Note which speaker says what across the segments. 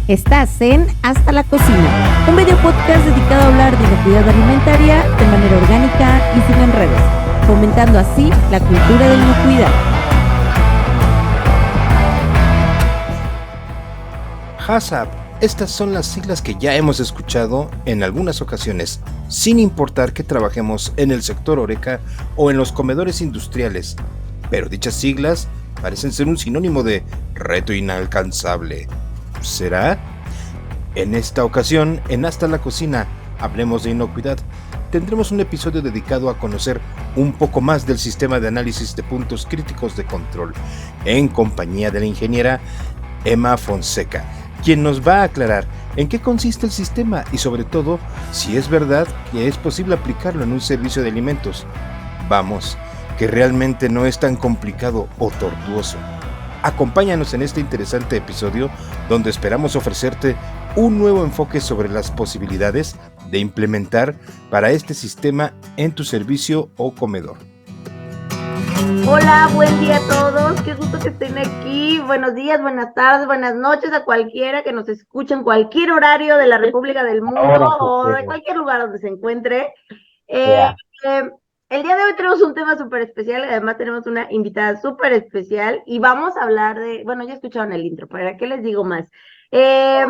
Speaker 1: Estás en Hasta la Cocina, un video podcast dedicado a hablar de inocuidad alimentaria de manera orgánica y sin enredos, fomentando así la cultura de la inocuidad.
Speaker 2: HACCP, estas son las siglas que ya hemos escuchado en algunas ocasiones, sin importar que trabajemos en el sector HoReCa o en los comedores industriales, pero dichas siglas parecen ser un sinónimo de reto inalcanzable. ¿Será? En esta ocasión, en Hasta la Cocina, hablemos de inocuidad. Tendremos un episodio dedicado a conocer un poco más del sistema de análisis de puntos críticos de control, en compañía de la ingeniera Emma Fonseca, quien nos va a aclarar en qué consiste el sistema y sobre todo si es verdad que es posible aplicarlo en un servicio de alimentos. Vamos, que realmente no es tan complicado o tortuoso. Acompáñanos en este interesante episodio donde esperamos ofrecerte un nuevo enfoque sobre las posibilidades de implementar para este sistema en tu servicio o comedor.
Speaker 3: Hola, buen día a todos, qué gusto que estén aquí. Buenos días, buenas tardes, buenas noches a cualquiera que nos escuche en cualquier horario de la República del Mundo o de cualquier lugar donde se encuentre. El día de hoy tenemos un tema súper especial, además tenemos una invitada súper especial y vamos a hablar de, bueno, ya escucharon el intro, ¿para qué les digo más? ¿Qué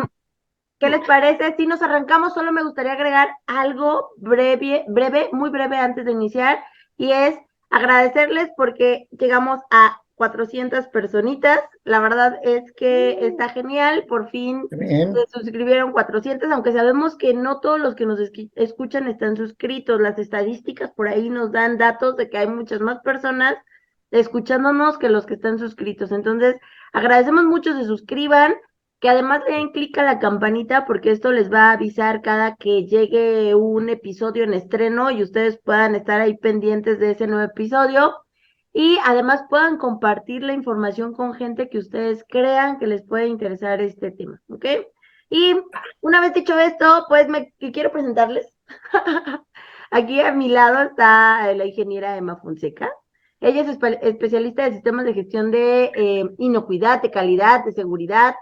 Speaker 3: les parece? Si nos arrancamos, solo me gustaría agregar algo breve, muy breve antes de iniciar, y es agradecerles porque llegamos a 400 personitas. La verdad es que está genial, por fin se suscribieron 400, aunque sabemos que no todos los que nos escuchan están suscritos. Las estadísticas por ahí nos dan datos de que hay muchas más personas escuchándonos que los que están suscritos. Entonces, agradecemos mucho se suscriban, que además le den clic a la campanita porque esto les va a avisar cada que llegue un episodio en estreno y ustedes puedan estar ahí pendientes de ese nuevo episodio y además puedan compartir la información con gente que ustedes crean que les puede interesar este tema, ¿ok? Y una vez dicho esto, pues quiero presentarles. Aquí a mi lado está la ingeniera Emma Fonseca. Ella es especialista de sistemas de gestión de inocuidad, de calidad, de seguridad.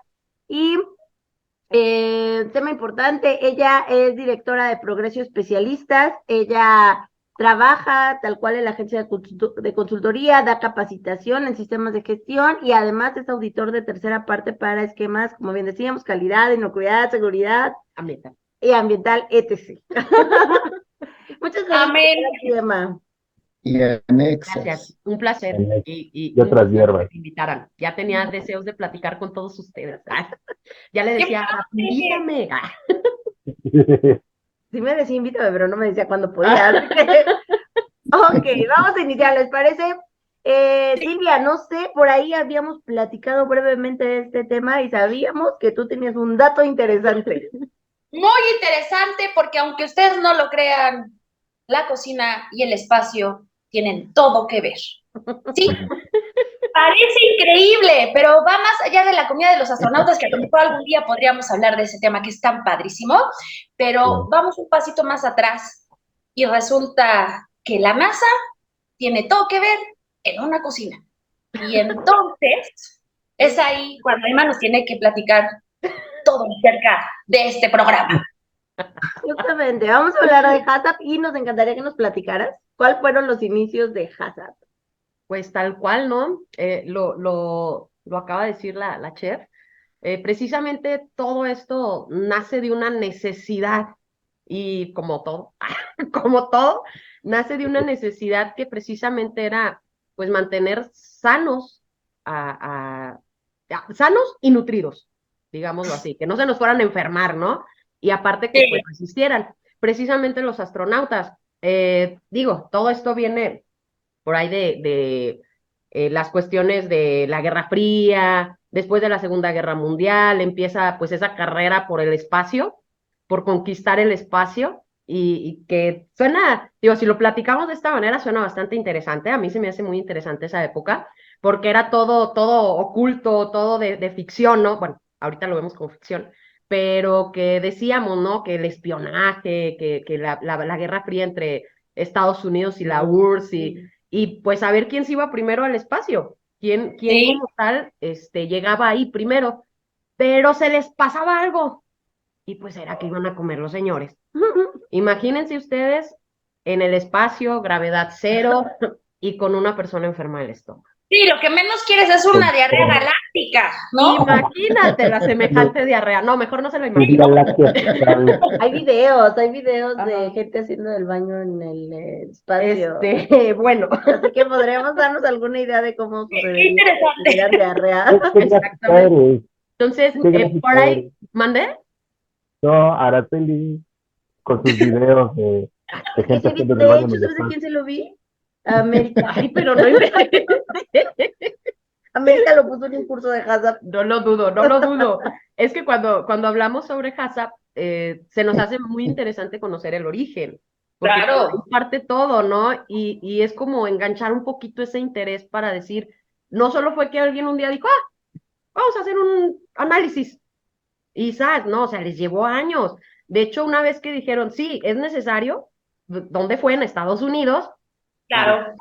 Speaker 3: Y tema importante, ella es directora de Progreso Especialistas, ella trabaja tal cual en la agencia de consultoría, da capacitación en sistemas de gestión y además es auditor de tercera parte para esquemas, como bien decíamos, calidad, inocuidad, seguridad ambiental y ambiental, etc. Muchas gracias.
Speaker 4: Amén.
Speaker 3: Emma.
Speaker 5: Y anexas.
Speaker 4: Gracias, un placer.
Speaker 5: Y otras hierbas.
Speaker 4: Que me invitaran. Ya tenía deseos de platicar con todos ustedes. Ya le decía, invítame.
Speaker 3: Sí me decía invítame, pero no me decía cuándo podía. Ok, vamos a iniciar, ¿les parece? Silvia, no sé, por ahí habíamos platicado brevemente de este tema y sabíamos que tú tenías un dato interesante.
Speaker 4: Muy interesante porque aunque ustedes no lo crean, la cocina y el espacio tienen todo que ver. Sí, parece increíble, pero va más allá de la comida de los astronautas, que a lo mejor algún día podríamos hablar de ese tema que es tan padrísimo, pero vamos un pasito más atrás y resulta que la NASA tiene todo que ver en una cocina. Y entonces es ahí cuando Emma nos tiene que platicar todo acerca de este programa.
Speaker 3: Justamente, vamos a hablar de HACCP y nos encantaría que nos platicaras cuáles fueron los inicios de HACCP.
Speaker 6: Pues tal cual, ¿no? Lo acaba de decir la chef. Precisamente todo esto nace de una necesidad y como todo, nace de una necesidad que precisamente era pues mantener sanos, sanos y nutridos, digámoslo así, que no se nos fueran a enfermar, ¿no? Y aparte que pues resistieran. Precisamente los astronautas, todo esto viene por ahí de las cuestiones de la Guerra Fría, después de la Segunda Guerra Mundial, empieza pues esa carrera por el espacio, por conquistar el espacio, y que suena, si lo platicamos de esta manera, suena bastante interesante. A mí se me hace muy interesante esa época, porque era todo oculto, todo de ficción, ¿no? Bueno, ahorita lo vemos como ficción, pero que decíamos, ¿no? Que el espionaje, que la Guerra Fría entre Estados Unidos y la URSS, y pues a ver quién se iba primero al espacio, quién como tal llegaba ahí primero. pero se les pasaba algo, y pues era que iban a comer los señores. Imagínense ustedes en el espacio, gravedad cero, y con una persona enferma del estómago.
Speaker 4: Sí, lo que menos quieres es una diarrea galáctica, ¿no?
Speaker 6: Imagínate la semejante diarrea. No, mejor no se lo imagino.
Speaker 3: Hay videos de gente haciendo el baño en el espacio.
Speaker 6: Bueno,
Speaker 3: Así que podríamos darnos alguna idea de cómo
Speaker 4: Qué
Speaker 3: sucedería
Speaker 4: interesante.
Speaker 3: la diarrea.
Speaker 6: exactamente. Entonces, por ahí, ¿mandé?
Speaker 5: No, Araceli, con sus videos de gente
Speaker 3: Ese
Speaker 5: haciendo el
Speaker 3: de
Speaker 5: baño
Speaker 3: hecho,
Speaker 5: en el
Speaker 3: ¿sabes de
Speaker 5: espacio.
Speaker 3: quién se lo vi? A América.
Speaker 6: Ay, pero no inventes.
Speaker 3: América lo puso en un curso de HACCP.
Speaker 6: No lo dudo, no lo dudo. Es que cuando hablamos sobre HACCP, se nos hace muy interesante conocer el origen. Porque
Speaker 4: Claro.
Speaker 6: ahí parte todo, ¿no? Y es como enganchar un poquito ese interés para decir, no solo fue que alguien un día dijo, vamos a hacer un análisis. Y ¿sabes? No, o sea, les llevó años. De hecho, una vez que dijeron, sí, es necesario, ¿dónde fue? En Estados Unidos.
Speaker 4: Claro.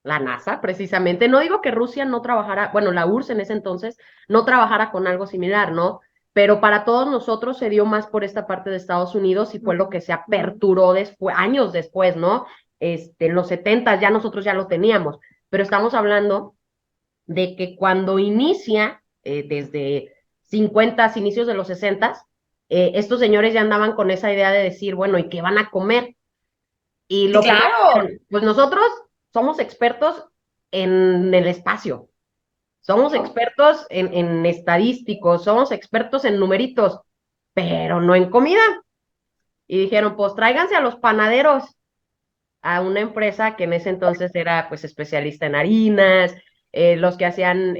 Speaker 6: La NASA, precisamente. No digo que Rusia no trabajara, bueno, la URSS en ese entonces no trabajara con algo similar, ¿no? Pero para todos nosotros se dio más por esta parte de Estados Unidos y fue lo que se aperturó después, años después, ¿no? En los 70 ya nosotros ya lo teníamos, pero estamos hablando de que cuando inicia, desde 50, inicios de los 60, estos señores ya andaban con esa idea de decir, bueno, ¿y qué van a comer? Y lo
Speaker 4: Claro.
Speaker 6: pues nosotros somos expertos en el espacio, somos expertos en estadísticos, somos expertos en numeritos, pero no en comida. Y dijeron, pues tráiganse a los panaderos, a una empresa que en ese entonces era pues especialista en harinas, los que hacían,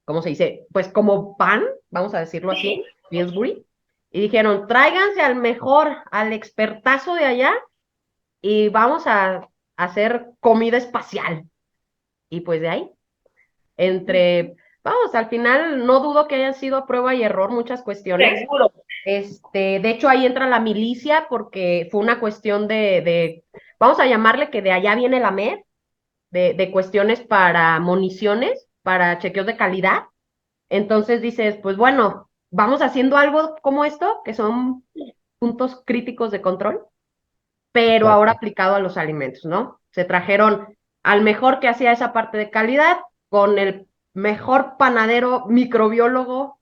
Speaker 6: ¿cómo se dice? Pues como pan, vamos a decirlo así, Pillsbury. Y dijeron, tráiganse al mejor, al expertazo de allá, y vamos a hacer comida espacial. Y pues de ahí, vamos, al final no dudo que hayan sido prueba y error muchas cuestiones.
Speaker 4: Seguro.
Speaker 6: De hecho ahí entra la milicia porque fue una cuestión vamos a llamarle que de allá viene la MED, de cuestiones para municiones, para chequeos de calidad. Entonces dices, pues bueno, vamos haciendo algo como esto, que son puntos críticos de control, pero ahora aplicado a los alimentos, ¿no? Se trajeron al mejor que hacía esa parte de calidad con el mejor panadero microbiólogo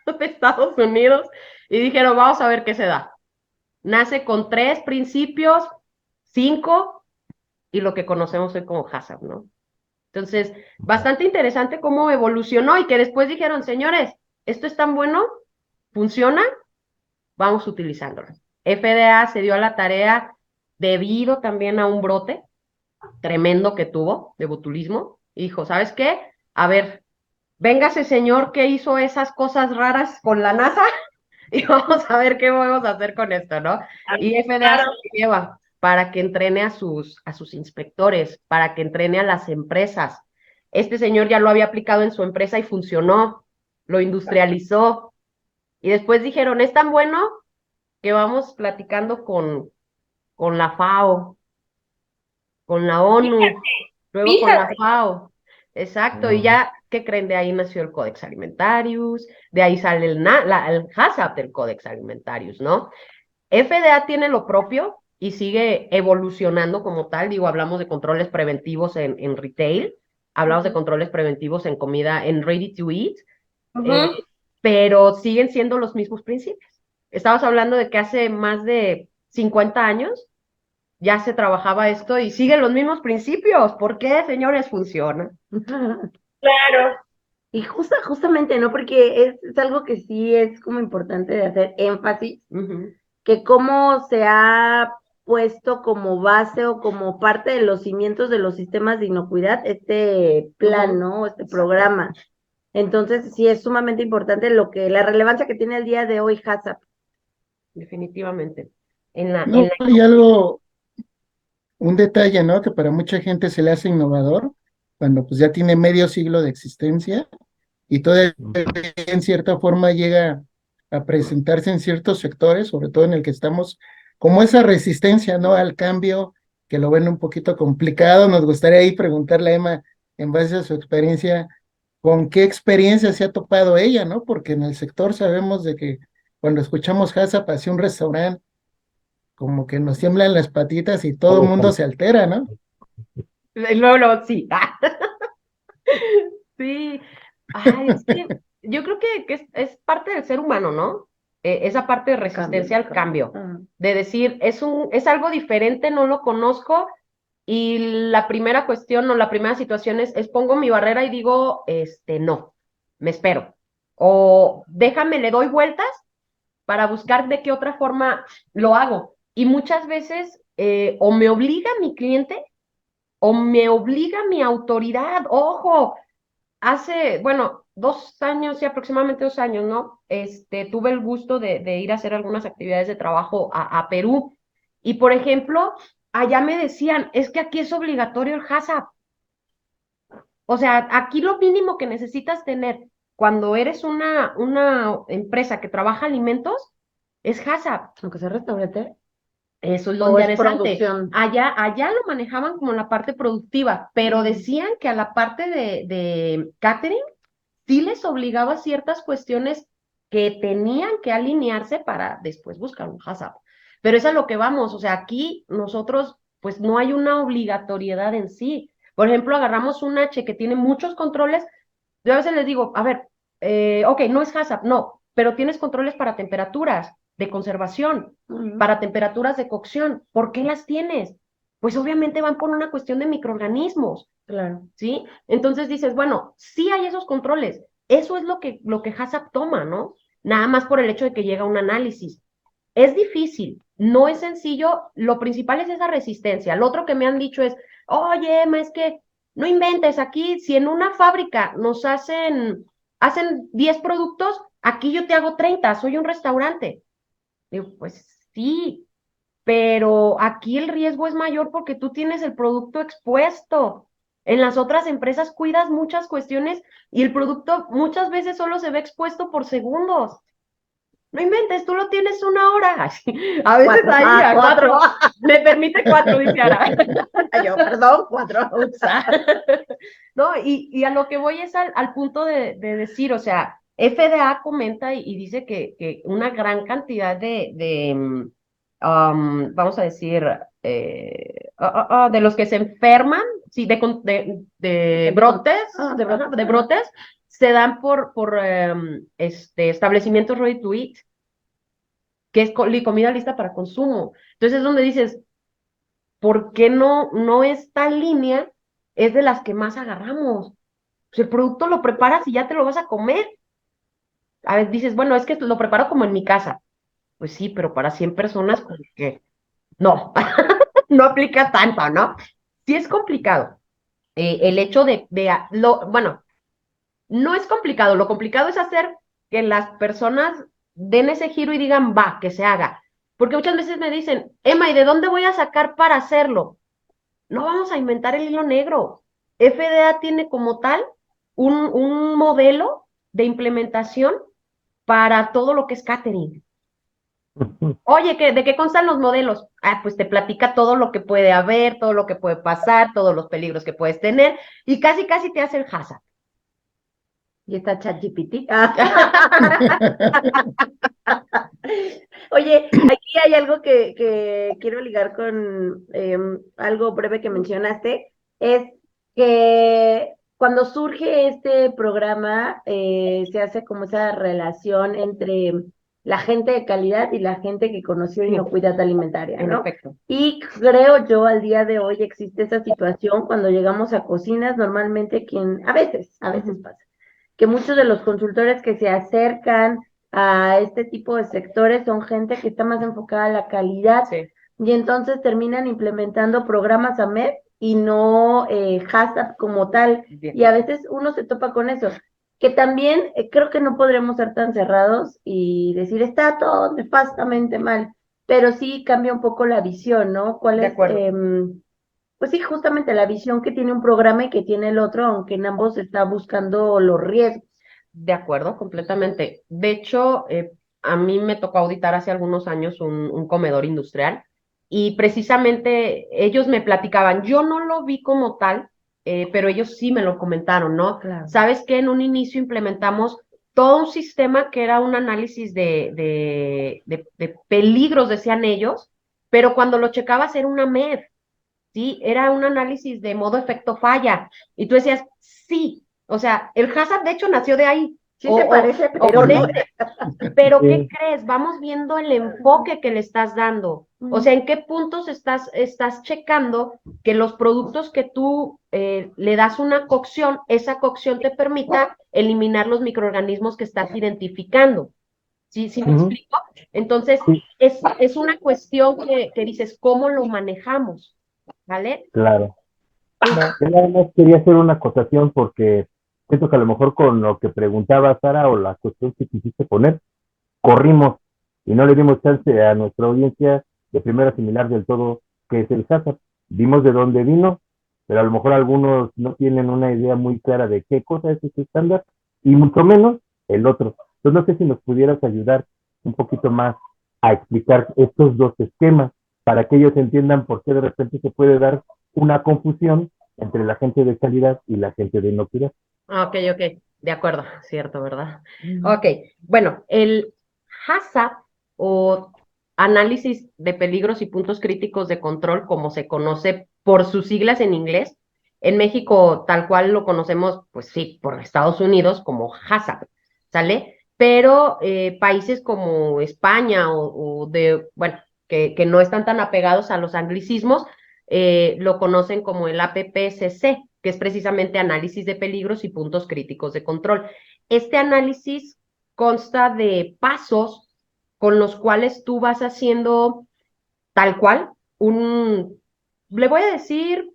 Speaker 6: de Estados Unidos y dijeron, vamos a ver qué se da. Nace con 3 principios, 5, y lo que conocemos hoy como HACCP, ¿no? Entonces, bastante interesante cómo evolucionó y que después dijeron, señores, esto es tan bueno, funciona, vamos utilizándolo. FDA se dio a la tarea debido también a un brote tremendo que tuvo de botulismo, y dijo, ¿sabes qué? A ver, venga ese señor que hizo esas cosas raras con la NASA y vamos a ver qué podemos hacer con esto, ¿no? Y FDA se lo lleva para que entrene a sus inspectores, para que entrene a las empresas. Este señor ya lo había aplicado en su empresa y funcionó, lo industrializó, y después dijeron, es tan bueno que vamos platicando con la FAO, con la ONU, luego con la FAO. Exacto, y ya, ¿qué creen? De ahí nació el Codex Alimentarius, de ahí sale el HACCP del Codex Alimentarius, ¿no? FDA tiene lo propio y sigue evolucionando como tal. Digo, hablamos de controles preventivos en retail, hablamos de controles preventivos en comida, en ready to eat, pero siguen siendo los mismos principios. Estamos hablando de que hace más de 50 años ya se trabajaba esto y siguen los mismos principios. ¿Por qué, señores, funciona?
Speaker 4: Claro.
Speaker 3: Y justamente, ¿no? Porque es algo que sí es como importante de hacer énfasis, que cómo se ha puesto como base o como parte de los cimientos de los sistemas de inocuidad este plan, ¿no? Este programa. Entonces, sí es sumamente importante la relevancia que tiene el día de hoy HACCP.
Speaker 6: Definitivamente.
Speaker 7: Hay algo, un detalle, ¿no? Que para mucha gente se le hace innovador, cuando pues ya tiene medio siglo de existencia y todavía en cierta forma llega a presentarse en ciertos sectores, sobre todo en el que estamos, como esa resistencia, ¿no? Al cambio, que lo ven un poquito complicado. Nos gustaría ahí preguntarle a Emma, en base a su experiencia, con qué experiencia se ha topado ella, ¿no? Porque en el sector sabemos de que cuando escuchamos HACCP hacia un restaurante, como que nos tiemblan las patitas y todo el mundo se altera, ¿no?
Speaker 6: Y luego, sí. Sí. Ay, es que yo creo que es parte del ser humano, ¿no? Esa parte de resistencia al cambio, de decir, es algo diferente, no lo conozco, y la primera cuestión o la primera situación es pongo mi barrera y digo, no, me espero. O déjame, le doy vueltas para buscar de qué otra forma lo hago. Y muchas veces o me obliga mi cliente o me obliga mi autoridad. Ojo, bueno, 2 años, sí, aproximadamente 2 años, ¿no? Tuve el gusto de ir a hacer algunas actividades de trabajo a Perú. Y, por ejemplo, allá me decían, es que aquí es obligatorio el HACCP. O sea, aquí lo mínimo que necesitas tener cuando eres una empresa que trabaja alimentos es HACCP.
Speaker 3: Aunque sea restaurante.
Speaker 6: Eso es lo
Speaker 3: O es
Speaker 6: interesante.
Speaker 3: producción.
Speaker 6: Allá lo manejaban como la parte productiva, pero decían que a la parte de catering sí les obligaba ciertas cuestiones que tenían que alinearse para después buscar un HACCP. Pero es a lo que vamos, o sea, aquí nosotros, pues no hay una obligatoriedad en sí. Por ejemplo, agarramos un H que tiene muchos controles, yo a veces les digo, a ver, ok, no es HACCP, no, pero tienes controles para temperaturas de conservación, para temperaturas de cocción. ¿Por qué las tienes? Pues obviamente van por una cuestión de microorganismos.
Speaker 3: Claro.
Speaker 6: ¿Sí? Entonces dices, bueno, sí hay esos controles, eso es lo que HACCP toma, ¿no? Nada más por el hecho de que llega un análisis. Es difícil, no es sencillo, lo principal es esa resistencia. Lo otro que me han dicho es, oye, Emma, es que no inventes aquí, si en una fábrica nos hacen 10 productos, aquí yo te hago 30, soy un restaurante. Digo, pues sí, pero aquí el riesgo es mayor porque tú tienes el producto expuesto. En las otras empresas cuidas muchas cuestiones y el producto muchas veces solo se ve expuesto por segundos. No inventes, tú lo tienes 1 hora. A veces
Speaker 3: Cuatro.
Speaker 6: ahí a 4.
Speaker 3: 4.
Speaker 6: Me permite 4, dice Ara.
Speaker 3: Yo, perdón, 4.
Speaker 6: No, y a lo que voy es al punto de decir, o sea, FDA comenta y dice que una gran cantidad vamos a decir, de los que se enferman, sí, de brotes, de brotes, se dan por establecimientos ready to eat, que es comida lista para consumo. Entonces es donde dices, ¿por qué no esta línea es de las que más agarramos? Pues el producto lo preparas y ya te lo vas a comer. A veces dices, bueno, es que lo preparo como en mi casa. Pues sí, pero para 100 personas, pues que no, no aplica tanto, ¿no? Sí es complicado. El hecho bueno, no es complicado, lo complicado es hacer que las personas den ese giro y digan, va, que se haga. Porque muchas veces me dicen, Emma, ¿y de dónde voy a sacar para hacerlo? No vamos a inventar el hilo negro. FDA tiene como tal un modelo de implementación para todo lo que es catering. Oye, ¿de qué constan los modelos? Ah, pues te platica todo lo que puede haber, todo lo que puede pasar, todos los peligros que puedes tener, y casi te hace el HACCP.
Speaker 3: Y está ChatGPT. Oye, aquí hay algo que quiero ligar con algo breve que mencionaste, es que cuando surge este programa se hace como esa relación entre la gente de calidad y la gente que conoció inocuidad alimentaria,
Speaker 6: En
Speaker 3: ¿no?
Speaker 6: efecto.
Speaker 3: Y creo yo al día de hoy existe esa situación cuando llegamos a cocinas, normalmente a veces pasa, que muchos de los consultores que se acercan a este tipo de sectores son gente que está más enfocada a la calidad,
Speaker 6: Sí.
Speaker 3: y entonces terminan implementando programas AMEP y no HACCP como tal,
Speaker 6: Bien.
Speaker 3: y a veces uno se topa con eso, que también creo que no podremos ser tan cerrados y decir está todo nefastamente mal, pero sí cambia un poco la visión, ¿no? ¿Cuál
Speaker 6: De
Speaker 3: es
Speaker 6: acuerdo.
Speaker 3: pues sí, justamente la visión que tiene un programa y que tiene el otro, aunque en ambos está buscando los riesgos?
Speaker 6: De acuerdo, completamente. De hecho, a mí me tocó auditar hace algunos años un comedor industrial y precisamente ellos me platicaban, yo no lo vi como tal, pero ellos sí me lo comentaron, ¿no?
Speaker 1: Claro.
Speaker 6: Sabes que en un inicio implementamos todo un sistema que era un análisis de peligros, decían ellos, pero cuando lo checabas era una MED, ¿sí? Era un análisis de modo efecto falla. Y tú decías, sí, o sea, el hazard de hecho nació de ahí.
Speaker 3: Sí te parece,
Speaker 6: O
Speaker 3: pero
Speaker 6: con
Speaker 3: no.
Speaker 6: pero
Speaker 5: Sí.
Speaker 6: ¿qué crees? Vamos viendo el enfoque que le estás dando. O sea, ¿en qué puntos estás checando que los productos que tú le das una cocción, esa cocción te permita eliminar los microorganismos que estás identificando? ¿Sí me
Speaker 5: Ujú.
Speaker 6: explico? Entonces,
Speaker 5: Sí.
Speaker 6: es una cuestión que dices, ¿cómo lo manejamos? ¿Vale?
Speaker 5: Claro.
Speaker 7: Va.
Speaker 5: Yo nada más quería hacer una acotación porque siento que a lo mejor con lo que preguntaba Sara o la cuestión que quisiste poner, corrimos y no le dimos chance a nuestra audiencia de primero asimilar del todo qué es el hazard. Vimos de dónde vino, pero a lo mejor algunos no tienen una idea muy clara de qué cosa es este estándar y mucho menos el otro. Entonces no sé si nos pudieras ayudar un poquito más a explicar estos dos esquemas para que ellos entiendan por qué de repente se puede dar una confusión entre la gente de calidad y la gente de inocuidad.
Speaker 6: Ok, de acuerdo, cierto, ¿verdad? Ok, bueno, el HACCP o análisis de peligros y puntos críticos de control, como se conoce por sus siglas en inglés, en México tal cual lo conocemos, pues sí, por Estados Unidos como HACCP, ¿sale? Pero países como España bueno, que no están tan apegados a los anglicismos, lo conocen como el APPCC, que es precisamente análisis de peligros y puntos críticos de control. Este análisis consta de pasos con los cuales tú vas haciendo tal cual le voy a decir,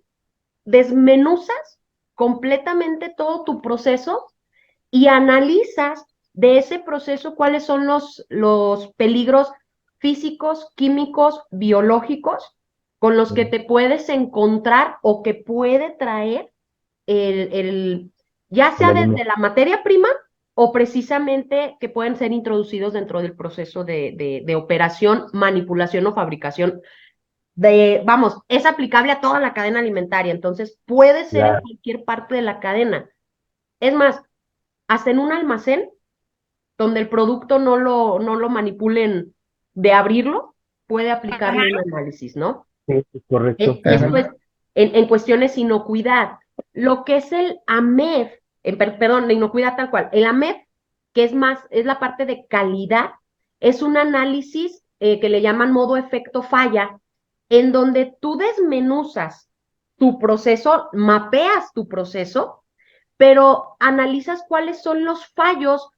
Speaker 6: desmenuzas completamente todo tu proceso y analizas de ese proceso cuáles son los peligros físicos, químicos, biológicos con los que te puedes encontrar o que puede traer ya sea desde la materia prima o precisamente que pueden ser introducidos dentro del proceso de operación, manipulación o fabricación. Vamos, es aplicable a toda la cadena alimentaria, entonces puede ser en cualquier parte de la cadena. Es más, hasta en un almacén donde el producto no lo manipulen de abrirlo, puede aplicarle un análisis, ¿no?
Speaker 5: Sí, correcto.
Speaker 6: Esto es en cuestiones de inocuidad. Lo que es el AMEF, perdón, la inocuidad tal cual, el AMEF, que es la parte de calidad, es un análisis que le llaman modo efecto falla, en donde tú desmenuzas tu proceso, mapeas tu proceso, pero analizas cuáles son los fallos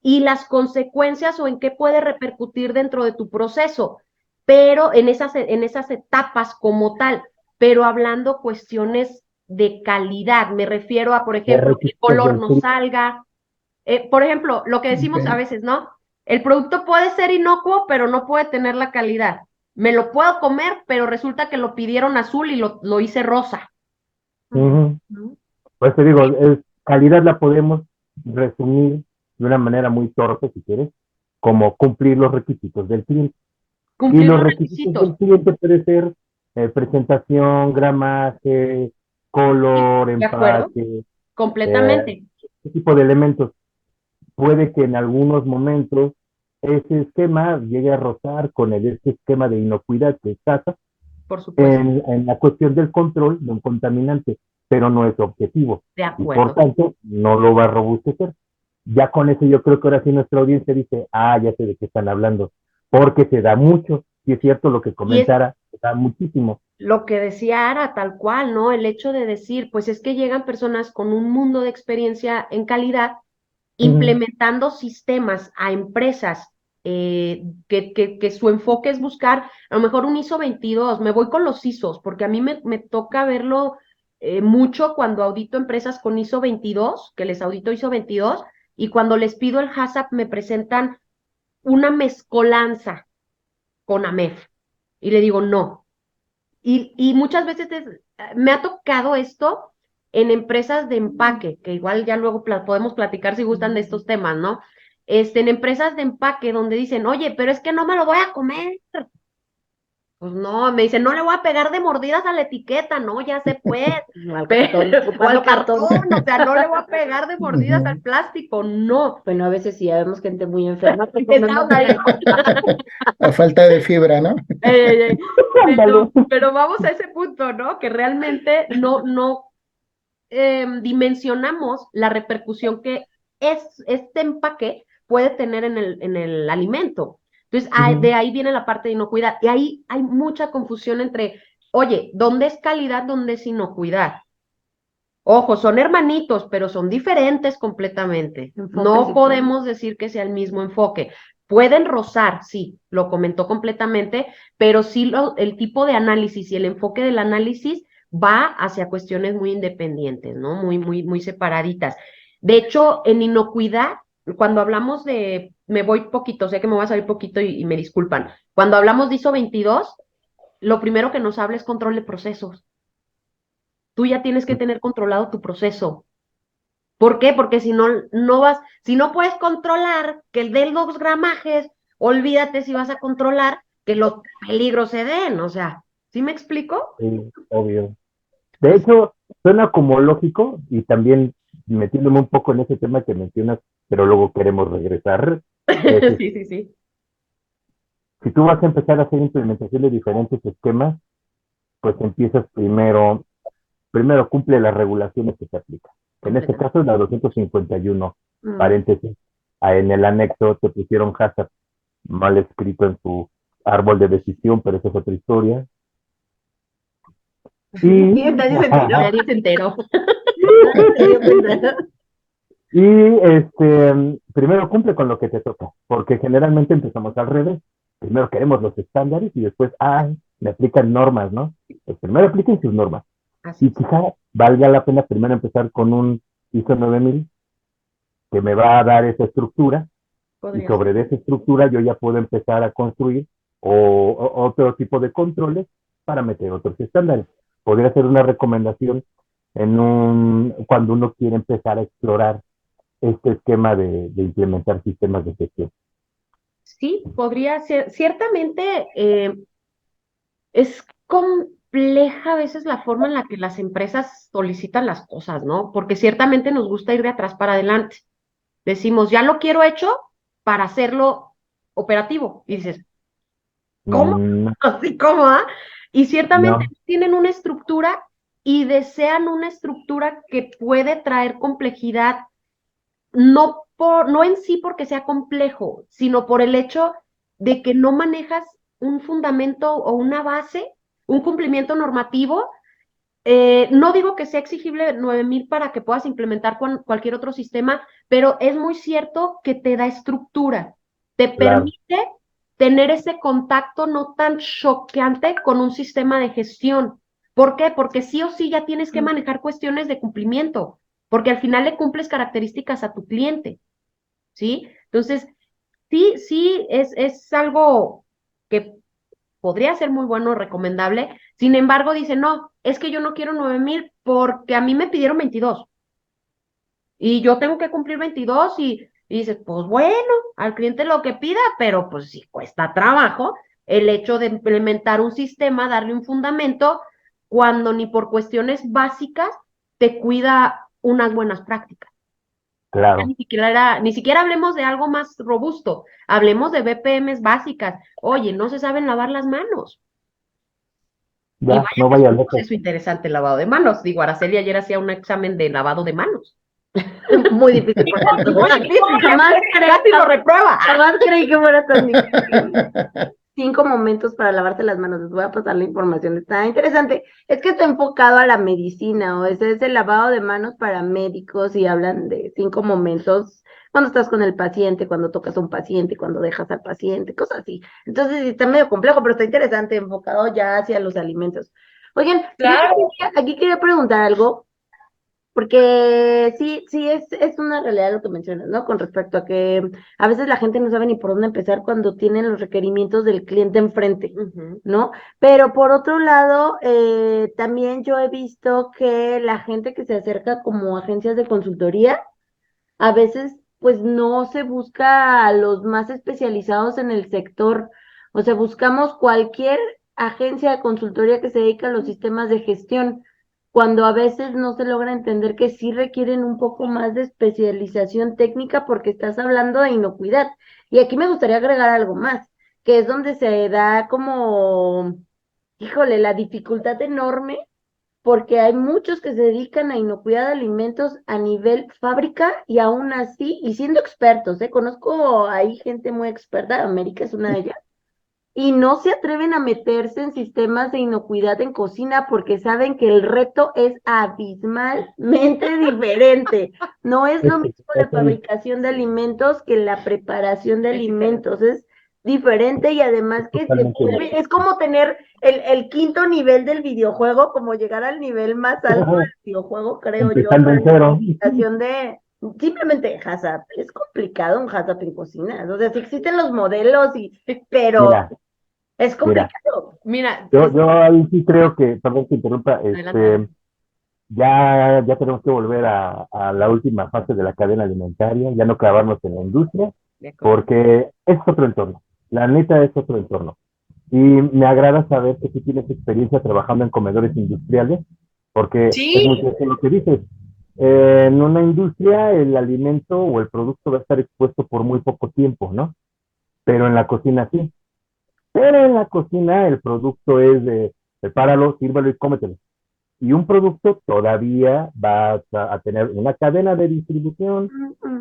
Speaker 6: y las consecuencias o en qué puede repercutir dentro de tu proceso, pero en esas etapas como tal, pero hablando cuestiones de calidad, me refiero a, por ejemplo, que el color no salga, por ejemplo, lo que decimos a veces, ¿no? El producto puede ser inocuo, pero no puede tener la calidad. Me lo puedo comer, pero resulta que lo pidieron azul y lo hice rosa.
Speaker 5: Pues te digo, calidad la podemos resumir de una manera muy torpe, si quieres, como cumplir los requisitos del cliente.
Speaker 6: Cumplir
Speaker 5: Y los
Speaker 6: los
Speaker 5: requisitos del
Speaker 6: requisitos.
Speaker 5: cliente puede ser presentación, gramaje, color,
Speaker 6: De acuerdo,
Speaker 5: empaque,
Speaker 6: completamente.
Speaker 5: ese tipo de elementos. Puede que en algunos momentos ese esquema llegue a rozar con este esquema de inocuidad que trata
Speaker 6: Por supuesto,
Speaker 5: en la cuestión del control de un contaminante, pero no es objetivo
Speaker 6: de
Speaker 5: y por
Speaker 6: acuerdo.
Speaker 5: tanto no lo va a robustecer. Ya con eso yo creo que ahora sí nuestra audiencia dice, ya sé de qué están hablando, porque se da mucho, y es cierto lo que comentara, se da muchísimo.
Speaker 6: Lo que decía Ara, tal cual, ¿no? El hecho de decir, pues es que llegan personas con un mundo de experiencia en calidad, implementando sistemas a empresas que su enfoque es buscar a lo mejor un ISO 22, me voy con los ISOs, porque a mí me toca verlo mucho cuando audito empresas con ISO 22, que les audito ISO 22, y cuando les pido el HACCP me presentan una mezcolanza con AMEF, y le digo, no. Y muchas veces me ha tocado esto en empresas de empaque, que igual ya luego podemos platicar si gustan de estos temas, ¿no? En empresas de empaque donde dicen, oye, pero es que no me lo voy a comer. Pues no, me dice, no le voy a pegar de mordidas a la etiqueta, no, ya se puede.
Speaker 3: Al
Speaker 6: Pero,
Speaker 3: cartón,
Speaker 6: o al
Speaker 3: cartón.
Speaker 6: cartón, o sea, no le voy a pegar de mordidas al plástico, no.
Speaker 3: Bueno, a veces sí, ya vemos gente muy enferma. Pues,
Speaker 6: Estamos ahí.
Speaker 7: A falta de fibra, ¿no?
Speaker 6: Pero vamos a ese punto, ¿no? Que realmente no dimensionamos la repercusión que este empaque puede tener en el alimento. Entonces, de ahí viene la parte de inocuidad. Y ahí hay mucha confusión entre, oye, ¿dónde es calidad, dónde es inocuidad? Ojo, son hermanitos, pero son diferentes completamente. No podemos decir que sea el mismo enfoque. Pueden rozar, sí, lo comentó completamente, pero sí el tipo de análisis y el enfoque del análisis va hacia cuestiones muy independientes, ¿no? Muy separaditas. De hecho, en inocuidad, cuando hablamos de, me voy poquito, sé que me voy a salir poquito y me disculpan. Cuando hablamos de ISO 22, lo primero que nos habla es control de procesos. Tú ya tienes que tener controlado tu proceso. ¿Por qué? Porque si si no puedes controlar que el de los gramajes, olvídate si vas a controlar que los peligros se den, o sea, ¿sí me explico?
Speaker 5: Sí, obvio. De hecho, suena como lógico y también metiéndome un poco en ese tema que mencionas, pero luego queremos regresar.
Speaker 6: Sí.
Speaker 5: Si tú vas a empezar a hacer implementación de diferentes esquemas, pues empiezas primero cumple las regulaciones que se aplican. En este caso es la 251, paréntesis. En el anexo te pusieron HACCP mal escrito en su árbol de decisión, pero esa es otra historia. Y
Speaker 6: nadie se enteró.
Speaker 5: Y primero cumple con lo que te toca, porque generalmente empezamos al revés. Primero queremos los estándares y después, me aplican normas, ¿no? Pues primero apliquen sus normas. Y quizá valga la pena primero empezar con un ISO 9000 que me va a dar esa estructura, y sobre esa estructura yo ya puedo empezar a construir otro tipo de controles para meter otros estándares. Podría ser una recomendación cuando uno quiere empezar a explorar este esquema de implementar sistemas de gestión.
Speaker 6: Sí, podría ser. Ciertamente es compleja a veces la forma en la que las empresas solicitan las cosas, ¿no? Porque ciertamente nos gusta ir de atrás para adelante. Decimos, ya lo quiero hecho para hacerlo operativo. Y dices, ¿cómo? Así como, Y ciertamente tienen una estructura y desean una estructura que puede traer complejidad, no en sí porque sea complejo, sino por el hecho de que no manejas un fundamento o una base, un cumplimiento normativo. No digo que sea exigible 9000 para que puedas implementar cualquier otro sistema, pero es muy cierto que te da estructura, te permite tener ese contacto no tan choqueante con un sistema de gestión. ¿Por qué? Porque sí o sí ya tienes que manejar cuestiones de cumplimiento, porque al final le cumples características a tu cliente, ¿sí? Entonces, sí, es algo que podría ser muy bueno, recomendable. Sin embargo, dice, no, es que yo no quiero 9000 porque a mí me pidieron 22 y yo tengo que cumplir 22 y dices, pues bueno, al cliente lo que pida, pero pues sí cuesta trabajo el hecho de implementar un sistema, darle un fundamento, cuando ni por cuestiones básicas te cuida unas buenas prácticas.
Speaker 5: Claro.
Speaker 6: Ni siquiera hablemos de algo más robusto, hablemos de BPMs básicas. Oye, no se saben lavar las manos.
Speaker 5: Ya, no vaya lejos.
Speaker 6: Es interesante el lavado de manos. Digo, Araceli ayer hacía un examen de lavado de manos. Muy difícil. Casi lo reprueba.
Speaker 3: Jamás creí que fuera tan difícil. 5 momentos para lavarte las manos. Les voy a pasar la información. Está interesante. Es que está enfocado a la medicina, o ese es el lavado de manos para médicos y hablan de 5 momentos cuando estás con el paciente, cuando tocas a un paciente, cuando dejas al paciente, cosas así. Entonces está medio complejo, pero está interesante, enfocado ya hacia los alimentos. Oigan,
Speaker 4: Claro.
Speaker 3: aquí quería preguntar algo, porque sí es una realidad lo que mencionas, ¿no? Con respecto a que a veces la gente no sabe ni por dónde empezar cuando tienen los requerimientos del cliente enfrente, ¿no? Pero por otro lado, también yo he visto que la gente que se acerca como agencias de consultoría, a veces pues no se busca a los más especializados en el sector, o sea, buscamos cualquier agencia de consultoría que se dedica a los sistemas de gestión, cuando a veces no se logra entender que sí requieren un poco más de especialización técnica porque estás hablando de inocuidad. Y aquí me gustaría agregar algo más, que es donde se da como, híjole, la dificultad enorme porque hay muchos que se dedican a inocuidad de alimentos a nivel fábrica y aún así, y siendo expertos, conozco ahí gente muy experta, América es una de ellas, y no se atreven a meterse en sistemas de inocuidad en cocina porque saben que el reto es abismalmente diferente. No es lo mismo la fabricación de alimentos que la preparación de alimentos, es diferente y además que es como tener el quinto nivel del videojuego, como llegar al nivel más alto del videojuego, creo yo,
Speaker 5: Empezando en cero.
Speaker 3: de simplemente HACCP, es complicado un HACCP en cocina, o sea, sí existen los modelos, pero
Speaker 5: Mira,
Speaker 3: es complicado.
Speaker 6: Mira,
Speaker 5: yo ahí sí creo que, perdón que interrumpa,
Speaker 6: adelante.
Speaker 5: ya tenemos que volver a la última fase de la cadena alimentaria, ya no clavarnos en la industria,
Speaker 6: De acuerdo.
Speaker 5: porque es otro entorno. La neta es otro entorno. Y me agrada saber que tú tienes experiencia trabajando en comedores industriales, porque es muy
Speaker 4: Sí,
Speaker 5: cierto lo que dices. En una industria el alimento o el producto va a estar expuesto por muy poco tiempo, ¿no? Pero en la cocina sí. Pero en la cocina el producto es de prepáralo, sírvelo y cómetelo. Y un producto todavía va a tener una cadena de distribución,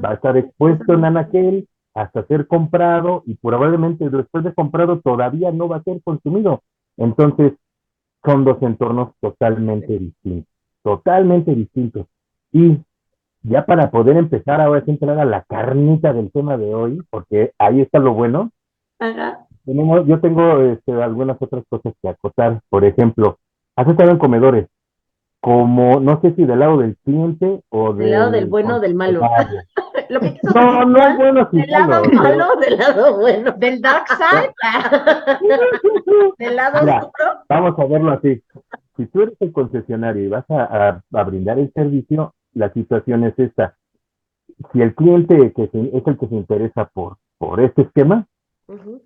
Speaker 5: va a estar expuesto en anaquel hasta ser comprado y probablemente después de comprado todavía no va a ser consumido. Entonces, son dos entornos totalmente distintos. Y ya para poder empezar ahora sí entrar a la carnita del tema de hoy, porque ahí está lo bueno,
Speaker 3: Ajá.
Speaker 5: yo tengo algunas otras cosas que acotar. Por ejemplo, has estado en comedores, como no sé si del lado del cliente o
Speaker 3: Del lado del
Speaker 5: del
Speaker 3: bueno o del malo.
Speaker 5: concesionario.
Speaker 3: Lo que quiso
Speaker 5: No,
Speaker 3: decir
Speaker 5: no es
Speaker 3: Juan,
Speaker 5: bueno
Speaker 3: del lado malo o del lado bueno.
Speaker 6: Del dark side.
Speaker 3: Del lado
Speaker 5: Mira,
Speaker 3: oscuro.
Speaker 5: vamos a verlo así. Si tú eres el concesionario y vas a brindar el servicio, la situación es esta. Si el cliente es el que se interesa por este esquema,
Speaker 6: Ujú.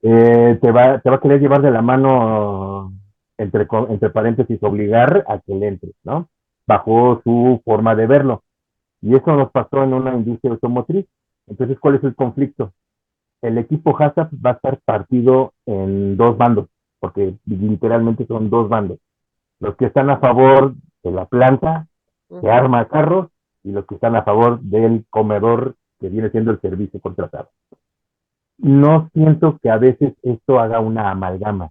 Speaker 5: te va a querer llevar de la mano, entre paréntesis, obligar a que le entres, ¿no? Bajo su forma de verlo. Y eso nos pasó en una industria automotriz. Entonces, ¿cuál es el conflicto? El equipo HACCP va a estar partido en dos bandos, porque literalmente son dos bandos. Los que están a favor de la planta que arma carros y los que están a favor del comedor que viene siendo el servicio contratado. No siento que a veces esto haga una amalgama.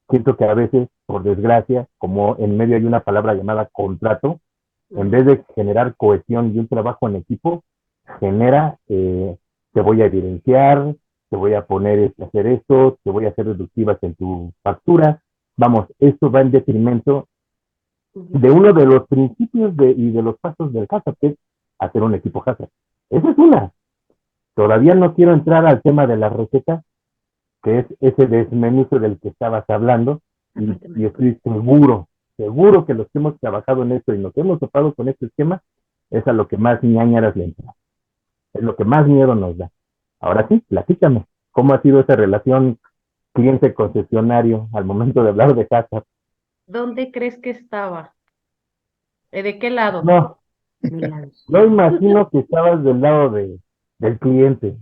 Speaker 5: Siento que a veces, por desgracia, como en medio hay una palabra llamada contrato, en vez de generar cohesión y un trabajo en equipo, genera, te voy a evidenciar, te voy a poner a hacer esto, te voy a hacer deductivas en tu factura. Vamos, esto va en detrimento de uno de los principios y de los pasos del HACCP, que es hacer un equipo HACCP. Esa es una. Todavía no quiero entrar al tema de la receta, que es ese desmenuce del que estabas hablando, y estoy seguro que los que hemos trabajado en esto y nos hemos topado con este esquema, es a lo que más ñañaras le entra. Es lo que más miedo nos da. Ahora sí, platícame, ¿cómo ha sido esa relación cliente-concesionario al momento de hablar de HACCP?
Speaker 6: ¿Dónde crees que estaba? ¿De qué lado?
Speaker 5: No,
Speaker 6: Mi lado.
Speaker 5: yo imagino que estabas del lado del cliente.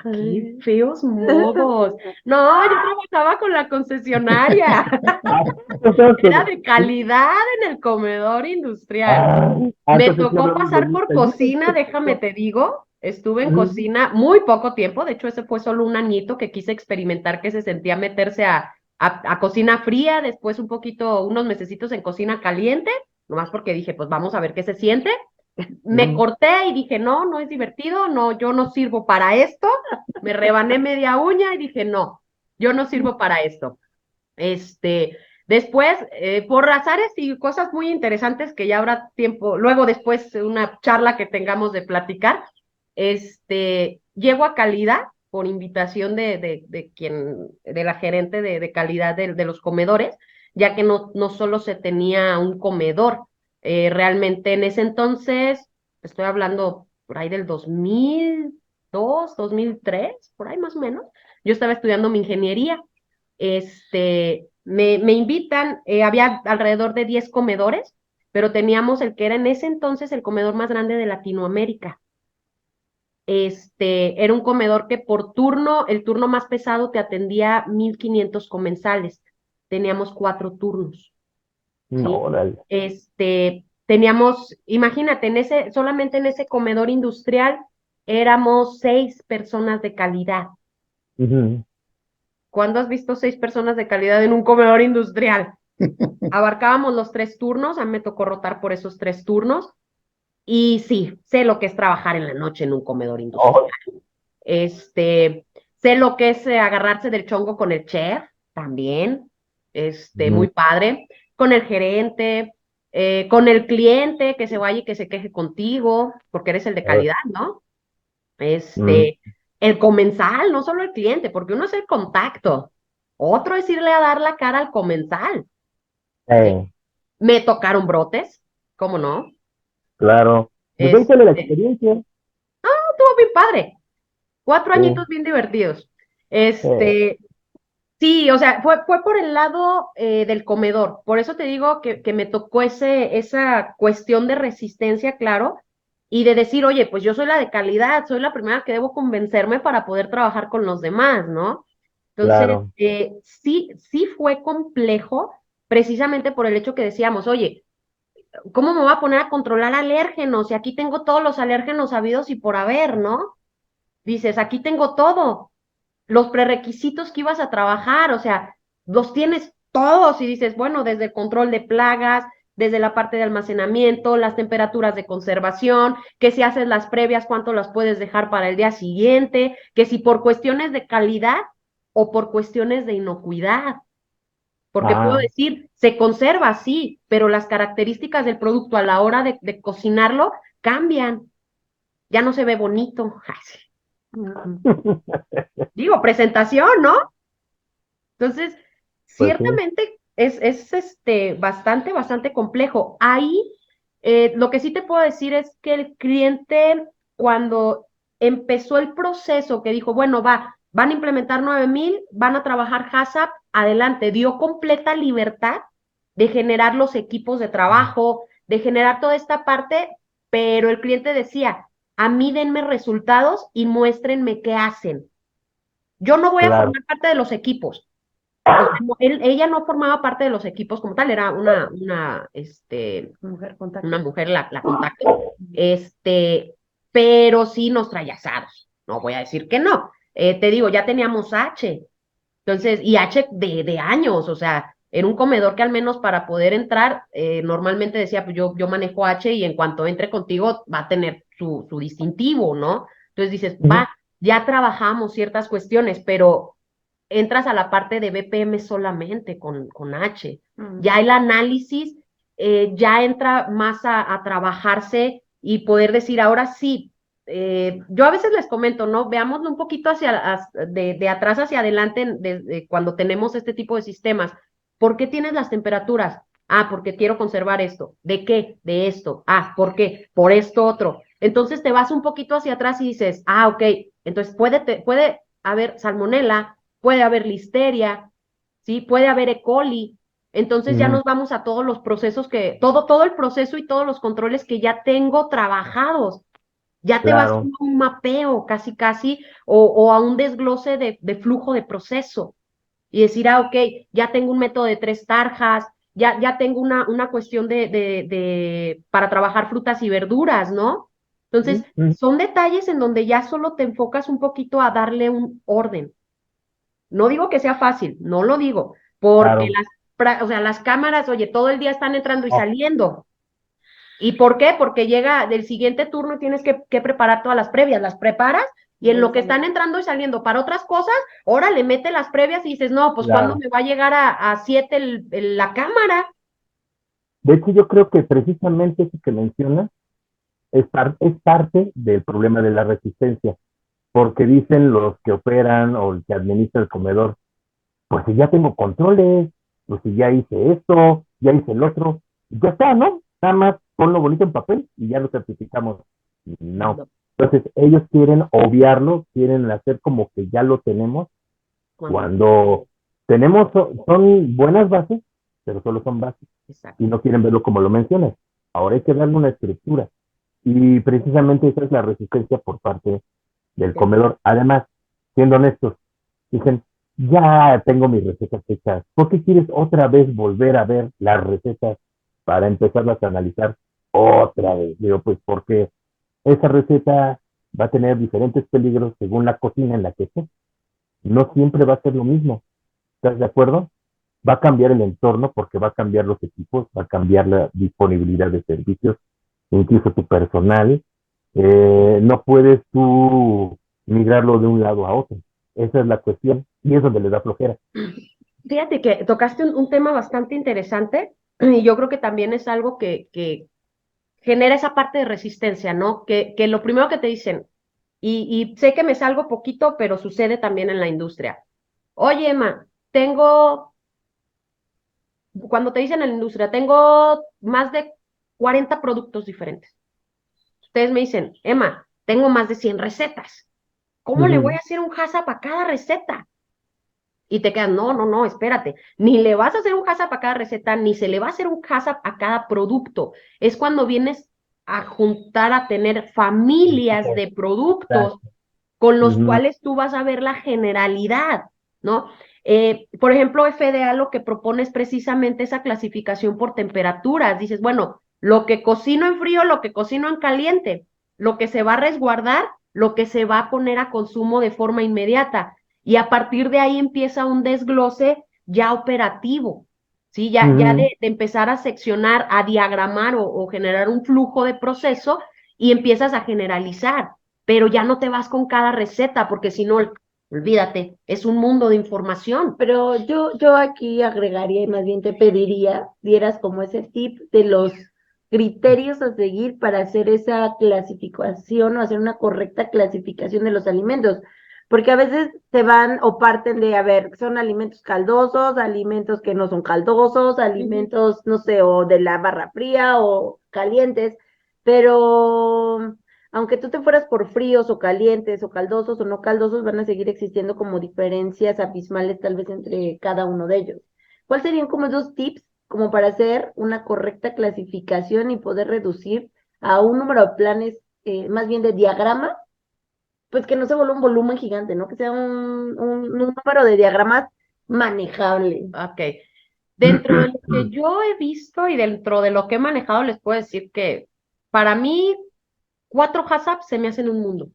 Speaker 6: Qué feos modos. No, yo trabajaba con la concesionaria. Era de calidad en el comedor industrial. Me tocó pasar por cocina, déjame te digo. Estuve en cocina muy poco tiempo, de hecho ese fue solo un añito que quise experimentar que se sentía meterse a cocina fría, después un poquito, unos mesecitos en cocina caliente, nomás porque dije, pues vamos a ver qué se siente. Me corté y dije, no, no es divertido, no, yo no sirvo para esto. Me rebané media uña y dije, no, yo no sirvo para esto. Después, por azares y cosas muy interesantes que ya habrá tiempo, luego después una charla que tengamos de platicar, llego a calidad por invitación de la gerente de calidad de los comedores, ya que no solo se tenía un comedor, realmente en ese entonces, estoy hablando por ahí del 2002, 2003, por ahí más o menos, yo estaba estudiando mi ingeniería me invitan, había alrededor de 10 comedores, pero teníamos el que era en ese entonces el comedor más grande de Latinoamérica. Era un comedor que por turno, el turno más pesado te atendía 1,500 comensales. Teníamos 4 turnos. ¿sí?
Speaker 5: Órale.
Speaker 6: Teníamos, imagínate, solamente en ese comedor industrial éramos 6 personas de calidad.
Speaker 5: Ujú.
Speaker 6: ¿Cuándo has visto 6 personas de calidad en un comedor industrial? Abarcábamos los 3 turnos, a mí me tocó rotar por esos 3 turnos, y sí, sé lo que es trabajar en la noche en un comedor industrial.
Speaker 5: Oh,
Speaker 6: Sé lo que es agarrarse del chongo con el chef, también, muy
Speaker 5: ujú.
Speaker 6: padre, con el gerente, con el cliente que se vaya y que se queje contigo, porque eres el de calidad, ¿no?
Speaker 5: Mm.
Speaker 6: El comensal, no solo el cliente, porque uno es el contacto, otro es irle a dar la cara al comensal, ¿sí?
Speaker 5: Eh,
Speaker 6: Me tocaron brotes, ¿cómo no?
Speaker 5: claro. Pues ahí sale la experiencia.
Speaker 6: Estuvo bien padre, 4
Speaker 5: Sí.
Speaker 6: añitos bien divertidos.
Speaker 5: Eh,
Speaker 6: Sí, o sea, fue por el lado del comedor. Por eso te digo que me tocó esa cuestión de resistencia, claro, y de decir, oye, pues yo soy la de calidad, soy la primera que debo convencerme para poder trabajar con los demás, ¿no? Entonces,
Speaker 5: claro.
Speaker 6: sí fue complejo, precisamente por el hecho que decíamos, oye, ¿cómo me voy a poner a controlar alérgenos? Si aquí tengo todos los alérgenos habidos y por haber, ¿no? Dices, aquí tengo todo los prerequisitos que ibas a trabajar, o sea, los tienes todos y dices, bueno, desde el control de plagas, desde la parte de almacenamiento, las temperaturas de conservación, que si haces las previas, cuánto las puedes dejar para el día siguiente, que si por cuestiones de calidad o por cuestiones de inocuidad, porque puedo
Speaker 5: Ah,
Speaker 6: decir, se conserva, sí, pero las características del producto a la hora de cocinarlo cambian, ya no se ve bonito. Ay, sí. Digo, presentación, ¿no? Entonces,
Speaker 5: pues sí.
Speaker 6: ciertamente es bastante complejo. Ahí, lo que sí te puedo decir es que el cliente, cuando empezó el proceso, que dijo, bueno, van a implementar 9,000, van a trabajar HACCP, adelante, dio completa libertad de generar los equipos de trabajo, de generar toda esta parte, pero el cliente decía, a mí denme resultados y muéstrenme qué hacen. Yo no voy a
Speaker 5: Claro.
Speaker 6: formar parte de los equipos. O sea, ella no formaba parte de los equipos como tal, era una mujer la contacto, pero sí nos traía asados, no voy a decir que no. Te digo, ya teníamos H, entonces, y H de años, o sea, en un comedor que al menos para poder entrar, normalmente decía, pues yo manejo H y en cuanto entre contigo va a tener su distintivo, ¿no? Entonces dices,
Speaker 5: Ujú.
Speaker 6: ya trabajamos ciertas cuestiones, pero entras a la parte de BPM solamente con H. Ya el análisis ya entra más a trabajarse y poder decir, ahora sí, yo a veces les comento, ¿no? Veámoslo un poquito de atrás hacia adelante cuando tenemos este tipo de sistemas. ¿Por qué tienes las temperaturas? Ah, porque quiero conservar esto. ¿De qué? De esto. Ah, ¿por qué? Por esto otro. Entonces te vas un poquito hacia atrás y dices, ah, ok, entonces puede haber salmonela, puede haber listeria, ¿sí? Puede haber E. coli. Entonces ya
Speaker 5: Ujú.
Speaker 6: nos vamos a todos los procesos todo el proceso y todos los controles que ya tengo trabajados. Ya te vas a
Speaker 5: Claro.
Speaker 6: un mapeo casi, o a un desglose de flujo de proceso. Y decir, ah, ok, ya tengo un método de 3 tarjas, ya tengo una cuestión para trabajar frutas y verduras, ¿no? Entonces,
Speaker 5: Ujú.
Speaker 6: son detalles en donde ya solo te enfocas un poquito a darle un orden. No digo que sea fácil, no lo digo, porque
Speaker 5: Claro.
Speaker 6: o sea, las cámaras, oye, todo el día están entrando y
Speaker 5: Oh,
Speaker 6: saliendo. ¿Y por qué? Porque llega del siguiente turno y tienes que preparar todas las previas, las preparas y en lo que están entrando y saliendo para otras cosas, ahora le mete las previas y dices, no, pues ¿cuándo
Speaker 5: claro.
Speaker 6: me va a llegar a 7 la cámara?
Speaker 5: De hecho, yo creo que precisamente eso que mencionas es parte del problema de la resistencia, porque dicen los que operan o el que administra el comedor, pues si ya tengo controles, pues si ya hice esto, ya hice el otro, ya está, ¿no? Nada más ponlo bonito en papel y ya lo certificamos. No.
Speaker 6: No,
Speaker 5: Entonces ellos quieren obviarlo, quieren hacer como que ya lo tenemos,
Speaker 6: cuando
Speaker 5: cuando son buenas bases, pero solo son bases.
Speaker 6: Exacto.
Speaker 5: Y no quieren verlo como lo mencionas. Ahora hay que darle una estructura. Y precisamente esa es la resistencia por parte del comedor. Además, siendo honestos, dicen, ya tengo mis recetas hechas. ¿Por qué quieres otra vez volver a ver las recetas para empezarlas a analizar otra vez? Digo, pues porque esa receta va a tener diferentes peligros según la cocina en la que esté. No siempre va a ser lo mismo. ¿Estás de acuerdo? Va a cambiar el entorno porque va a cambiar los equipos, va a cambiar la disponibilidad de servicios, incluso tu personal. No puedes tú migrarlo de un lado a otro. Esa es la cuestión y es donde le da flojera.
Speaker 6: Fíjate que tocaste un tema bastante interesante y yo creo que también es algo que genera esa parte de resistencia, ¿no? Que lo primero que te dicen, y sé que me salgo poquito, pero sucede también en la industria. Oye, Emma, cuando te dicen en la industria, tengo más de 40 productos diferentes. Ustedes me dicen, Emma, tengo más de 100 recetas. ¿Cómo le voy a hacer un HACCP a cada receta? Y te quedas, no, espérate. Ni le vas a hacer un HACCP a cada receta, ni se le va a hacer un HACCP a cada producto. Es cuando vienes a juntar, a tener familias de productos con los cuales tú vas a ver la generalidad, ¿no? Por ejemplo, FDA lo que propone es precisamente esa clasificación por temperaturas. Dices, bueno, lo que cocino en frío, lo que cocino en caliente, lo que se va a resguardar, lo que se va a poner a consumo de forma inmediata. Y a partir de ahí empieza un desglose ya operativo, ¿sí? Ya de empezar a seccionar, a diagramar o generar un flujo de proceso y empiezas a generalizar, pero ya no te vas con cada receta, porque si no, olvídate, es un mundo de información.
Speaker 3: Pero yo aquí agregaría y más bien te pediría, dieras como ese tip de los criterios a seguir para hacer esa clasificación o hacer una correcta clasificación de los alimentos. Porque a veces se van o parten de, a ver, son alimentos caldosos, alimentos que no son caldosos, alimentos, no sé, o de la barra fría o calientes, pero aunque tú te fueras por fríos o calientes o caldosos o no caldosos, van a seguir existiendo como diferencias abismales tal vez entre cada uno de ellos. ¿Cuáles serían como esos tips como para hacer una correcta clasificación y poder reducir a un número de planes, más bien de diagrama? Pues que no se vuelva un volumen gigante, ¿no? Que sea un número de diagramas manejable.
Speaker 6: Ok. Dentro de lo que yo he visto y dentro de lo que he manejado, les puedo decir que para mí 4 HACCP se me hacen un mundo.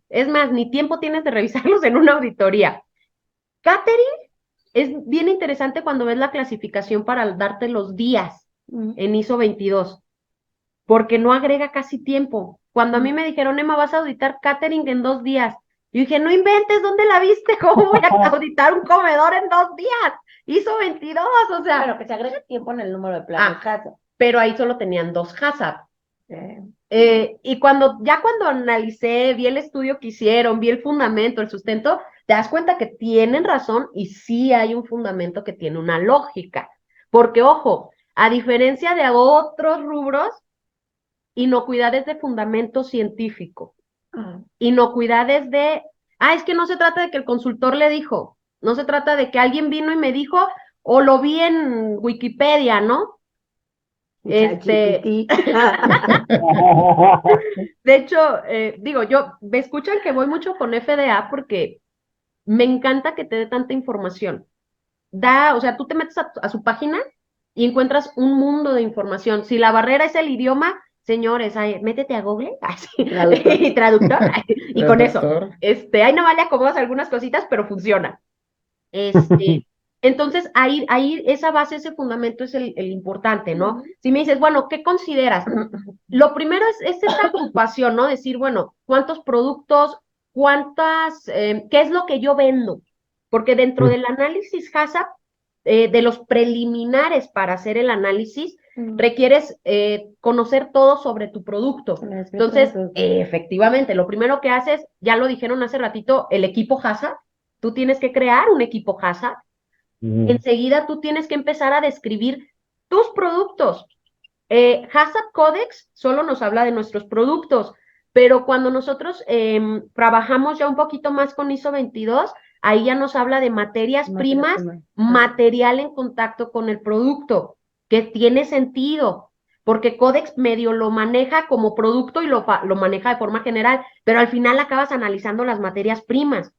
Speaker 6: Es más, ni tiempo tienes de revisarlos en una auditoría. Catering es bien interesante cuando ves la clasificación para darte los días en ISO 22, porque no agrega casi tiempo. Cuando a mí me dijeron, Emma, vas a auditar catering en 2 días, yo dije, no inventes, ¿dónde la viste? ¿Cómo voy a auditar un comedor en 2 días? ISO 22, o sea.
Speaker 3: Pero que se agrega tiempo en el número de planes HACCP.
Speaker 6: Pero ahí solo tenían 2 HACCP. Y cuando analicé, vi el estudio que hicieron, vi el fundamento, el sustento, te das cuenta que tienen razón y sí hay un fundamento que tiene una lógica. Porque, ojo, a diferencia de otros rubros, inocuidad es de fundamento científico. Inocuidad es de, es que no se trata de que el consultor le dijo, no se trata de que alguien vino y me dijo, o lo vi en Wikipedia, ¿no? De hecho, me escuchan que voy mucho con FDA porque me encanta que te dé tanta información. O sea, tú te metes a su página y encuentras un mundo de información. Si la barrera es el idioma, señores, métete a Google y traductor, y con eso, ahí no vale acomodas algunas cositas, pero funciona. Entonces, ahí esa base, ese fundamento es el importante, ¿no? Si me dices, bueno, ¿qué consideras? Lo primero es esa ocupación, ¿no? Decir, bueno, ¿cuántos productos, qué es lo que yo vendo? Porque dentro del análisis HACCP, de los preliminares para hacer el análisis, requieres conocer todo sobre tu producto. Entonces, efectivamente, lo primero que haces, ya lo dijeron hace ratito, el equipo HACCP. Tú tienes que crear un equipo HACCP. Enseguida tú tienes que empezar a describir tus productos. HACCP Codex solo nos habla de nuestros productos, pero cuando nosotros trabajamos ya un poquito más con ISO 22, ahí ya nos habla de materias primas, material en contacto con el producto, que tiene sentido, porque Codex medio lo maneja como producto y lo maneja de forma general, pero al final acabas analizando las materias primas.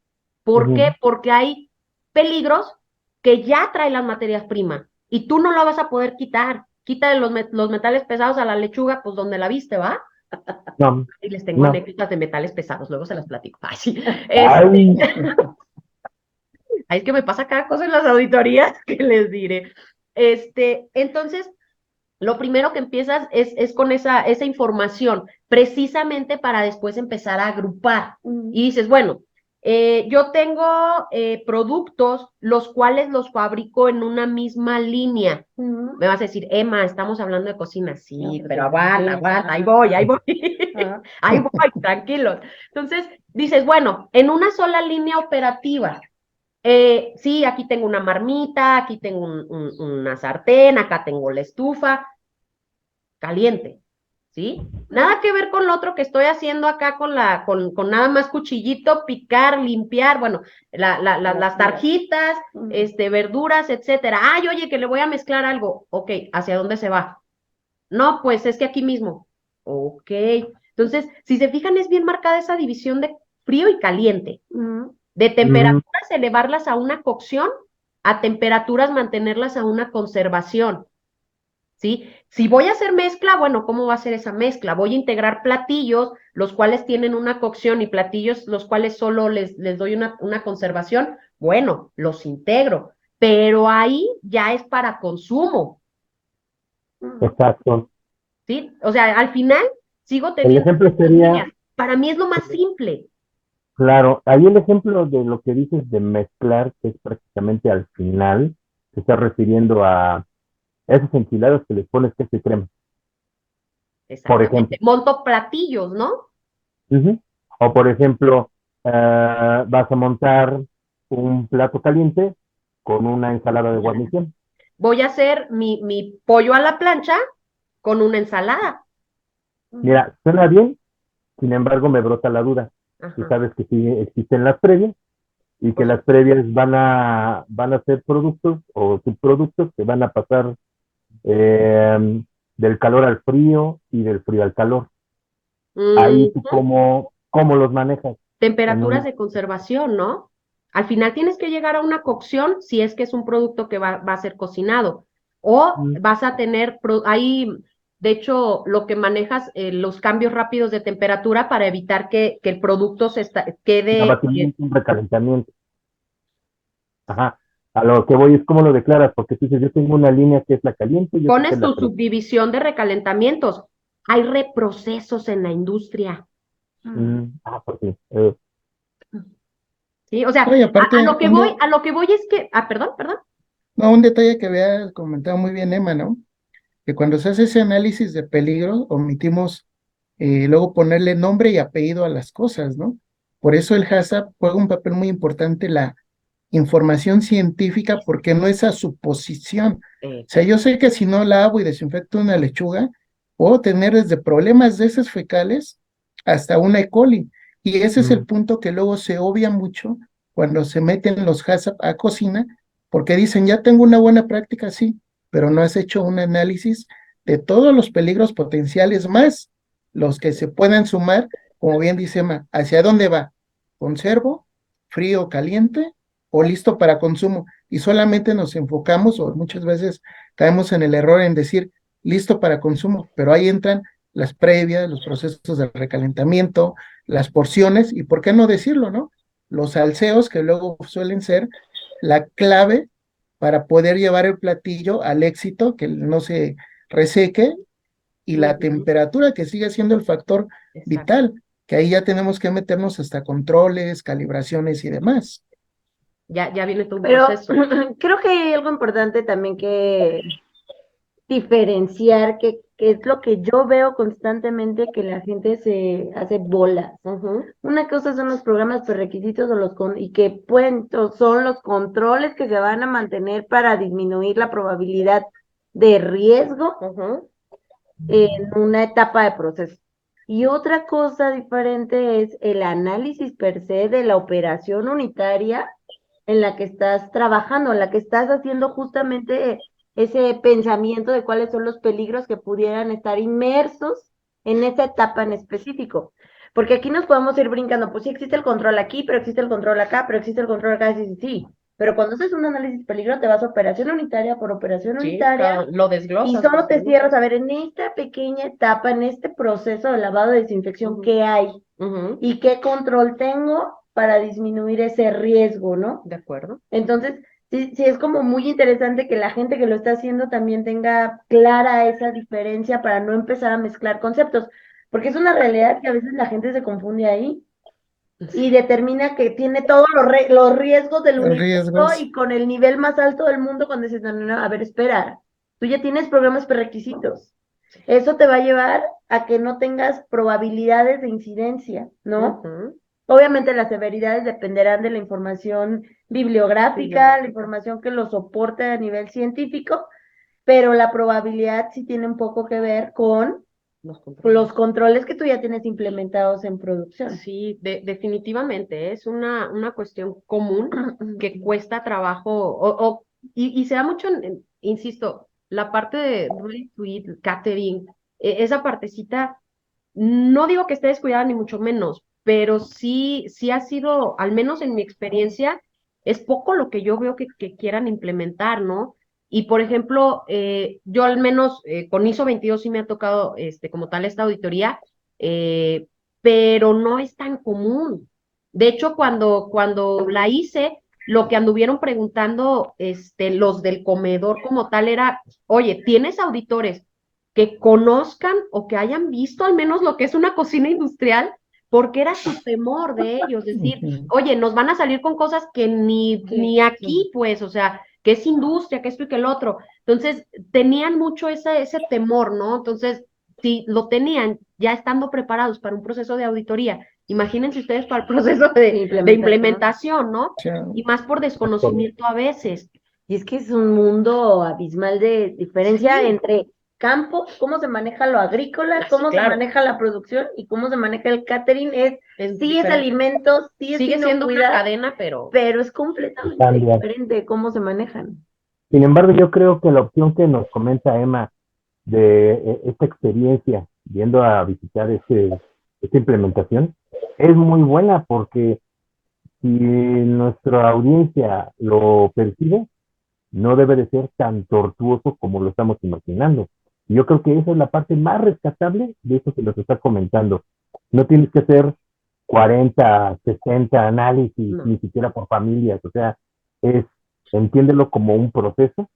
Speaker 6: ¿Por qué? Porque hay peligros que ya trae las materias primas y tú no la vas a poder quitar. Quita los metales pesados a la lechuga, pues donde la viste, ¿va?
Speaker 5: No,
Speaker 6: Y les tengo
Speaker 5: no.
Speaker 6: anécdotas de metales pesados, luego se las platico. Ay, sí.
Speaker 5: Ay,
Speaker 6: Ay, es que me pasa cada cosa en las auditorías que les diré. Entonces, lo primero que empiezas es con esa información, precisamente para después empezar a agrupar. Y dices, bueno, yo tengo productos los cuales los fabrico en una misma línea. Me vas a decir, Emma, estamos hablando de cocina. Sí, pero aguanta, ahí voy. Ahí voy, tranquilos. Entonces, dices, bueno, en una sola línea operativa, sí, aquí tengo una marmita, aquí tengo una sartén, acá tengo la estufa, caliente, ¿sí? Nada que ver con lo otro que estoy haciendo acá con nada más cuchillito, picar, limpiar, bueno, las tarjitas, verduras, etcétera. Ay, oye, que le voy a mezclar algo. Ok, ¿hacia dónde se va? No, pues es que aquí mismo. Ok. Entonces, si se fijan, es bien marcada esa división de frío y caliente. De temperaturas elevarlas a una cocción, a temperaturas mantenerlas a una conservación. ¿Sí? Si voy a hacer mezcla, bueno, ¿cómo va a ser esa mezcla? Voy a integrar platillos, los cuales tienen una cocción y platillos, los cuales solo les doy una conservación. Bueno, los integro, pero ahí ya es para consumo,
Speaker 5: exacto.
Speaker 6: ¿sí? O sea, al final sigo
Speaker 5: El
Speaker 6: teniendo
Speaker 5: ejemplo
Speaker 6: estas
Speaker 5: sería,
Speaker 6: líneas. Para mí es lo más simple.
Speaker 5: claro, ahí el ejemplo de lo que dices de mezclar, que es prácticamente al final, se está refiriendo a esas enchiladas que les pones queso y crema, por ejemplo.
Speaker 6: Exactamente. Monto platillos, ¿no?
Speaker 5: O por ejemplo, vas a montar un plato caliente con una ensalada de guarnición.
Speaker 6: Voy a hacer mi pollo a la plancha con una ensalada.
Speaker 5: Mira, suena bien, sin embargo me brota la duda. Tú
Speaker 6: Ajá.
Speaker 5: sabes que sí existen las previas y que las previas van a ser productos o subproductos que van a pasar del calor al frío y del frío al calor. Ahí tú cómo los manejas.
Speaker 6: Temperaturas de conservación, ¿no? Al final tienes que llegar a una cocción si es que es un producto que va a ser cocinado. O vas a tener, ahí, de hecho, lo que manejas, los cambios rápidos de temperatura para evitar que el producto quede...
Speaker 5: Abatimiento, un recalentamiento. Ajá. A lo que voy es cómo lo declaras, porque tú dices, yo tengo una línea que es la caliente y yo
Speaker 6: Pones
Speaker 5: es la
Speaker 6: tu
Speaker 5: fría.
Speaker 6: subdivisión de recalentamientos. Hay reprocesos en la industria.
Speaker 5: Pues sí.
Speaker 6: Sí, o sea,
Speaker 7: Oye, aparte,
Speaker 6: a lo que voy es que, perdón.
Speaker 7: no, un detalle que había comentado muy bien Emma, ¿no? Que cuando se hace ese análisis de peligro, omitimos luego ponerle nombre y apellido a las cosas, ¿no? Por eso el HACCP juega un papel muy importante la información científica, porque no es a suposición. O sea, yo sé que si no lavo y desinfecto una lechuga, puedo tener desde problemas de heces fecales hasta una E. coli. Y ese es el punto que luego se obvia mucho cuando se meten los HACCP a cocina, porque dicen, ya tengo una buena práctica, sí, pero no has hecho un análisis de todos los peligros potenciales más los que se puedan sumar, como bien dice Emma, ¿hacia dónde va? ¿Conservo? ¿Frío, caliente? ¿O listo para consumo? Y solamente nos enfocamos, o muchas veces caemos en el error en decir listo para consumo, pero ahí entran las previas, los procesos de recalentamiento, las porciones, y por qué no decirlo, ¿no? Los salseos que luego suelen ser la clave para poder llevar el platillo al éxito, que no se reseque, y la temperatura que sigue siendo el factor vital, que ahí ya tenemos que meternos hasta controles, calibraciones y demás.
Speaker 6: Ya viene todo un
Speaker 3: Pero
Speaker 6: proceso.
Speaker 3: creo que hay algo importante también que diferenciar, que es lo que yo veo constantemente, que la gente se hace bolas. Una cosa son los programas prerequisitos y que son los controles que se van a mantener para disminuir la probabilidad de riesgo en una etapa de proceso. Y otra cosa diferente es el análisis per se de la operación unitaria en la que estás trabajando, en la que estás haciendo justamente ese pensamiento de cuáles son los peligros que pudieran estar inmersos en esa etapa en específico. Porque aquí nos podemos ir brincando, pues sí existe el control aquí, pero existe el control acá, pero existe el control acá, sí. Pero cuando haces un análisis de peligro, te vas operación unitaria por operación unitaria
Speaker 6: lo desglosas.
Speaker 3: y solo te cierras a ver en esta pequeña etapa, en este proceso de lavado de desinfección, qué hay y qué control tengo para disminuir ese riesgo, ¿no?
Speaker 6: De acuerdo.
Speaker 3: Entonces, sí es como muy interesante que la gente que lo está haciendo también tenga clara esa diferencia para no empezar a mezclar conceptos, porque es una realidad que a veces la gente se confunde ahí y determina que tiene todos los riesgos del universo y con el nivel más alto del mundo cuando dices, no, a ver, espera, tú ya tienes programas prerequisitos. Eso te va a llevar a que no tengas probabilidades de incidencia, ¿no? Obviamente las severidades dependerán de la información bibliográfica, la información que lo soporte a nivel científico, pero la probabilidad sí tiene un poco que ver con los controles que tú ya tienes implementados en producción.
Speaker 6: Sí, definitivamente es una cuestión común que cuesta trabajo y se da mucho, insisto, la parte de ready to eat, catering, esa partecita, no digo que esté descuidada ni mucho menos, pero sí ha sido, al menos en mi experiencia, es poco lo que yo veo que quieran implementar, ¿no? Y por ejemplo, yo al menos con ISO 22 sí me ha tocado como tal esta auditoría, pero no es tan común. De hecho, cuando la hice, lo que anduvieron preguntando los del comedor como tal era, oye, ¿tienes auditores que conozcan o que hayan visto al menos lo que es una cocina industrial? Porque era su temor de ellos, decir, oye, nos van a salir con cosas que ni aquí, pues, o sea, que es industria, que esto y que el otro. Entonces, tenían mucho ese temor, ¿no? Entonces, si lo tenían ya estando preparados para un proceso de auditoría, imagínense ustedes para el proceso de implementación, ¿no? Y más por desconocimiento a veces.
Speaker 3: Y es que es un mundo abismal de diferencia entre campo, cómo se maneja lo agrícola, cómo se maneja la producción y cómo se maneja el catering. Sí es alimentos, sí es
Speaker 6: sigue siendo una cadena, pero
Speaker 3: es completamente diferente cómo se manejan.
Speaker 5: Sin embargo, yo creo que la opción que nos comenta Emma de esta experiencia yendo a visitar esta implementación es muy buena, porque si nuestra audiencia lo percibe, no debe de ser tan tortuoso como lo estamos imaginando. Y yo creo que esa es la parte más rescatable de eso que nos está comentando. No tienes que hacer 40, 60 análisis, ni siquiera por familias. O sea, entiéndelo como un proceso,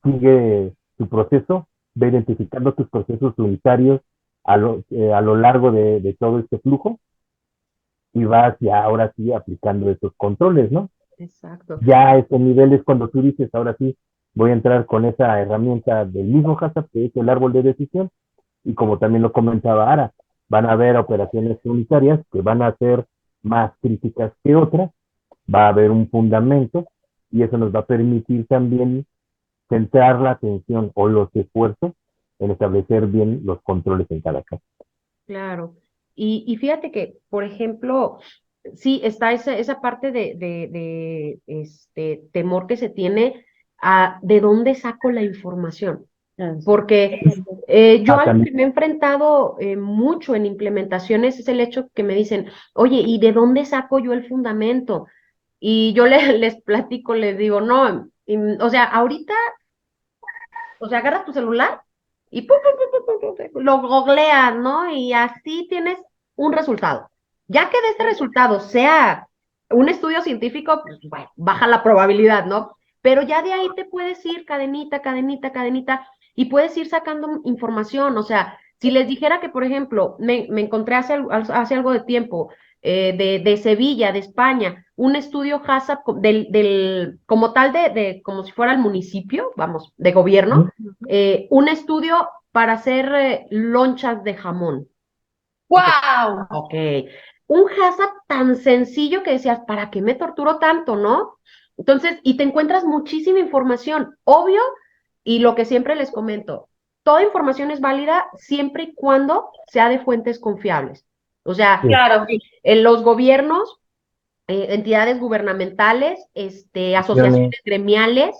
Speaker 5: sigue tu proceso, ve identificando tus procesos unitarios a lo largo de todo este flujo y vas ya ahora sí aplicando esos controles, ¿no?
Speaker 6: Exacto.
Speaker 5: Ya a ese nivel es cuando tú dices, ahora sí, voy a entrar con esa herramienta del mismo HACCP, que es el árbol de decisión, y como también lo comentaba Ara, van a haber operaciones unitarias que van a ser más críticas que otras, va a haber un fundamento, y eso nos va a permitir también centrar la atención o los esfuerzos en establecer bien los controles en cada caso.
Speaker 6: Claro. Y fíjate que, por ejemplo, sí está esa parte de temor que se tiene a de dónde saco la información. Porque yo algo que me he enfrentado mucho en implementaciones es el hecho que me dicen, oye, ¿y de dónde saco yo el fundamento? Y yo les platico, les digo, no, o sea, ahorita, o sea, agarras tu celular y lo googleas, ¿no? Y así tienes un resultado. Ya que de este resultado sea un estudio científico, pues bueno, baja la probabilidad, ¿no? Pero ya de ahí te puedes ir cadenita, cadenita, cadenita, y puedes ir sacando información. O sea, si les dijera que, por ejemplo, me encontré hace algo de tiempo de Sevilla, de España, un estudio HACCP como tal como si fuera el municipio, vamos, de gobierno, un estudio para hacer lonchas de jamón.
Speaker 4: ¡Wow!
Speaker 6: Ok. Un HACCP tan sencillo que decías, ¿para qué me torturo tanto, no? Entonces, y te encuentras muchísima información, obvio, y lo que siempre les comento, toda información es válida siempre y cuando sea de fuentes confiables. O sea,
Speaker 4: Claro.
Speaker 6: en los gobiernos entidades gubernamentales, asociaciones gremiales,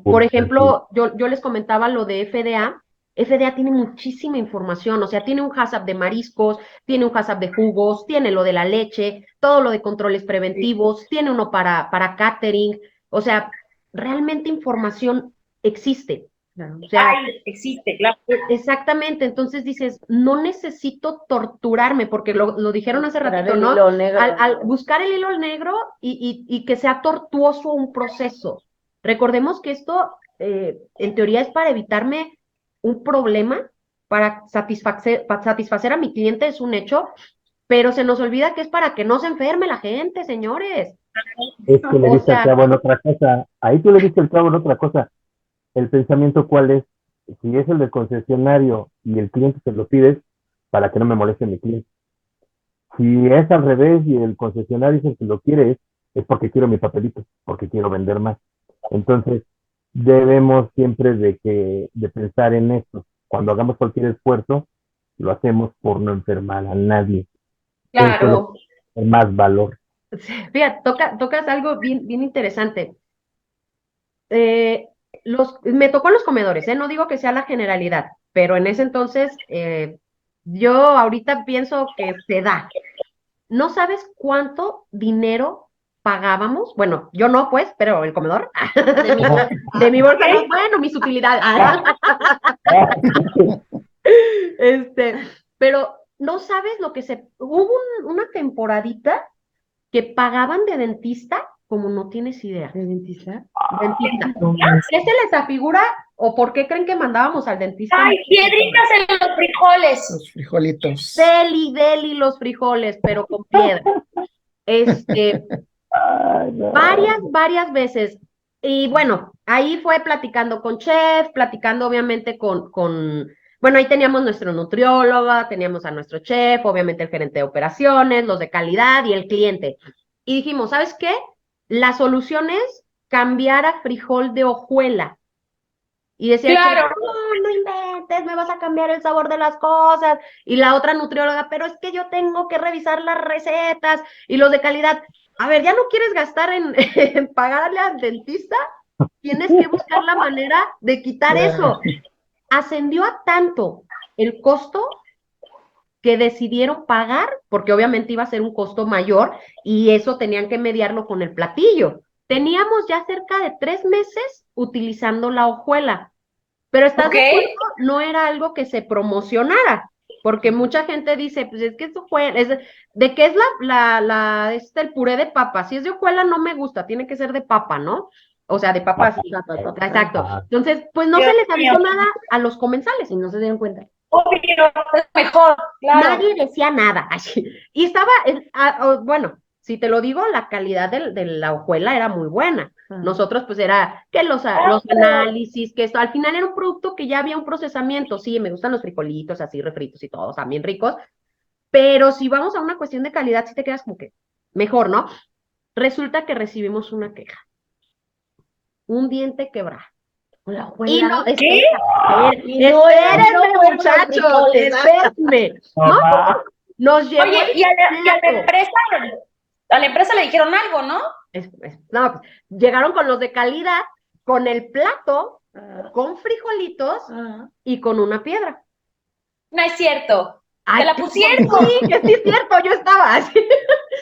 Speaker 6: por ejemplo, yo les comentaba lo de FDA. FDA tiene muchísima información, o sea, tiene un HACCP de mariscos, tiene un HACCP de jugos, tiene lo de la leche, todo lo de controles preventivos, tiene uno para catering, o sea, realmente información existe. O sea,
Speaker 4: existe, claro.
Speaker 6: exactamente, entonces dices, no necesito torturarme, porque lo dijeron hace ratito,
Speaker 3: el
Speaker 6: ¿no?
Speaker 3: hilo negro.
Speaker 6: Al buscar el hilo negro y que sea tortuoso un proceso. Recordemos que esto, en teoría, es para evitarme un problema, para satisfacer a mi cliente, es un hecho, pero se nos olvida que es para que no se enferme la gente, señores.
Speaker 5: Es que le
Speaker 6: O
Speaker 5: diste el
Speaker 6: sea,
Speaker 5: clavo en otra cosa. Ahí tú le diste el clavo en otra cosa. El pensamiento, ¿cuál es? Si es el del concesionario y el cliente se lo pides, para que no me moleste mi cliente. Si es al revés y el concesionario es el que lo quiere, es porque quiero mi papelito, porque quiero vender más. Entonces, debemos siempre de pensar en esto. Cuando hagamos cualquier esfuerzo, lo hacemos por no enfermar a nadie. Eso es lo
Speaker 4: Claro.
Speaker 5: que tiene más valor.
Speaker 6: fíjate, tocas algo bien, bien interesante. Me tocó en los comedores, no digo que sea la generalidad, pero en ese entonces yo ahorita pienso que se da. ¿No sabes cuánto dinero pagábamos? Bueno, yo no, pues, pero el comedor. De mi bolsa, no, bueno, mis utilidades. Pero no sabes lo que hubo una temporadita que pagaban de dentista como no tienes idea.
Speaker 3: ¿De dentista?
Speaker 6: Dentista. ¿Qué se les afigura o por qué creen que mandábamos al dentista?
Speaker 4: ¡Ay, piedritas en los frijoles!
Speaker 7: Los frijolitos.
Speaker 6: Deli, los frijoles, pero con piedra.
Speaker 5: Ay, no.
Speaker 6: Varias veces. Y bueno, ahí fue platicando con chef, platicando obviamente bueno, ahí teníamos nuestro nutrióloga, teníamos a nuestro chef, obviamente el gerente de operaciones, los de calidad y el cliente. Y dijimos, ¿sabes qué? La solución es cambiar a frijol de hojuela. Y decía,
Speaker 4: Claro.
Speaker 6: no inventes, me vas a cambiar el sabor de las cosas. Y la otra nutrióloga, pero es que yo tengo que revisar las recetas. Y los de calidad, a ver, ¿ya no quieres gastar en pagarle al dentista? Tienes que buscar la manera de quitar eso. Ascendió a tanto el costo que decidieron pagar, porque obviamente iba a ser un costo mayor, y eso tenían que mediarlo con el platillo. Teníamos ya cerca de 3 meses utilizando la hojuela, pero ¿estás de acuerdo? No era algo que se promocionara, porque mucha gente dice, pues es que eso fue, ¿de qué es el puré de papa? Si es de hojuela no me gusta, tiene que ser de papa, ¿no? O sea, de papas. Exacto. Entonces, pues no se les avisó nada a los comensales y no se dieron cuenta.
Speaker 4: Obvio, es mejor, claro.
Speaker 6: Nadie decía nada. Y estaba, bueno, si te lo digo, la calidad de la hojuela era muy buena. Nosotros, pues, era que los análisis, que esto, al final era un producto que ya había un procesamiento. Sí, me gustan los frijolitos así refritos y todos, también ricos. Pero si vamos a una cuestión de calidad, sí te quedas como que mejor, ¿no? Resulta que recibimos una queja. Un diente quebrado. Y no, espérenme, muchachos, espérenme. No, nos llevó.
Speaker 4: Oye, y a la empresa le dijeron algo, ¿no?
Speaker 6: No, pues, llegaron con los de calidad, con el plato, con frijolitos y con una piedra.
Speaker 4: No es cierto.
Speaker 6: Ay,
Speaker 4: ¿te la pusieron?
Speaker 6: Sí, que sí es cierto, yo estaba así.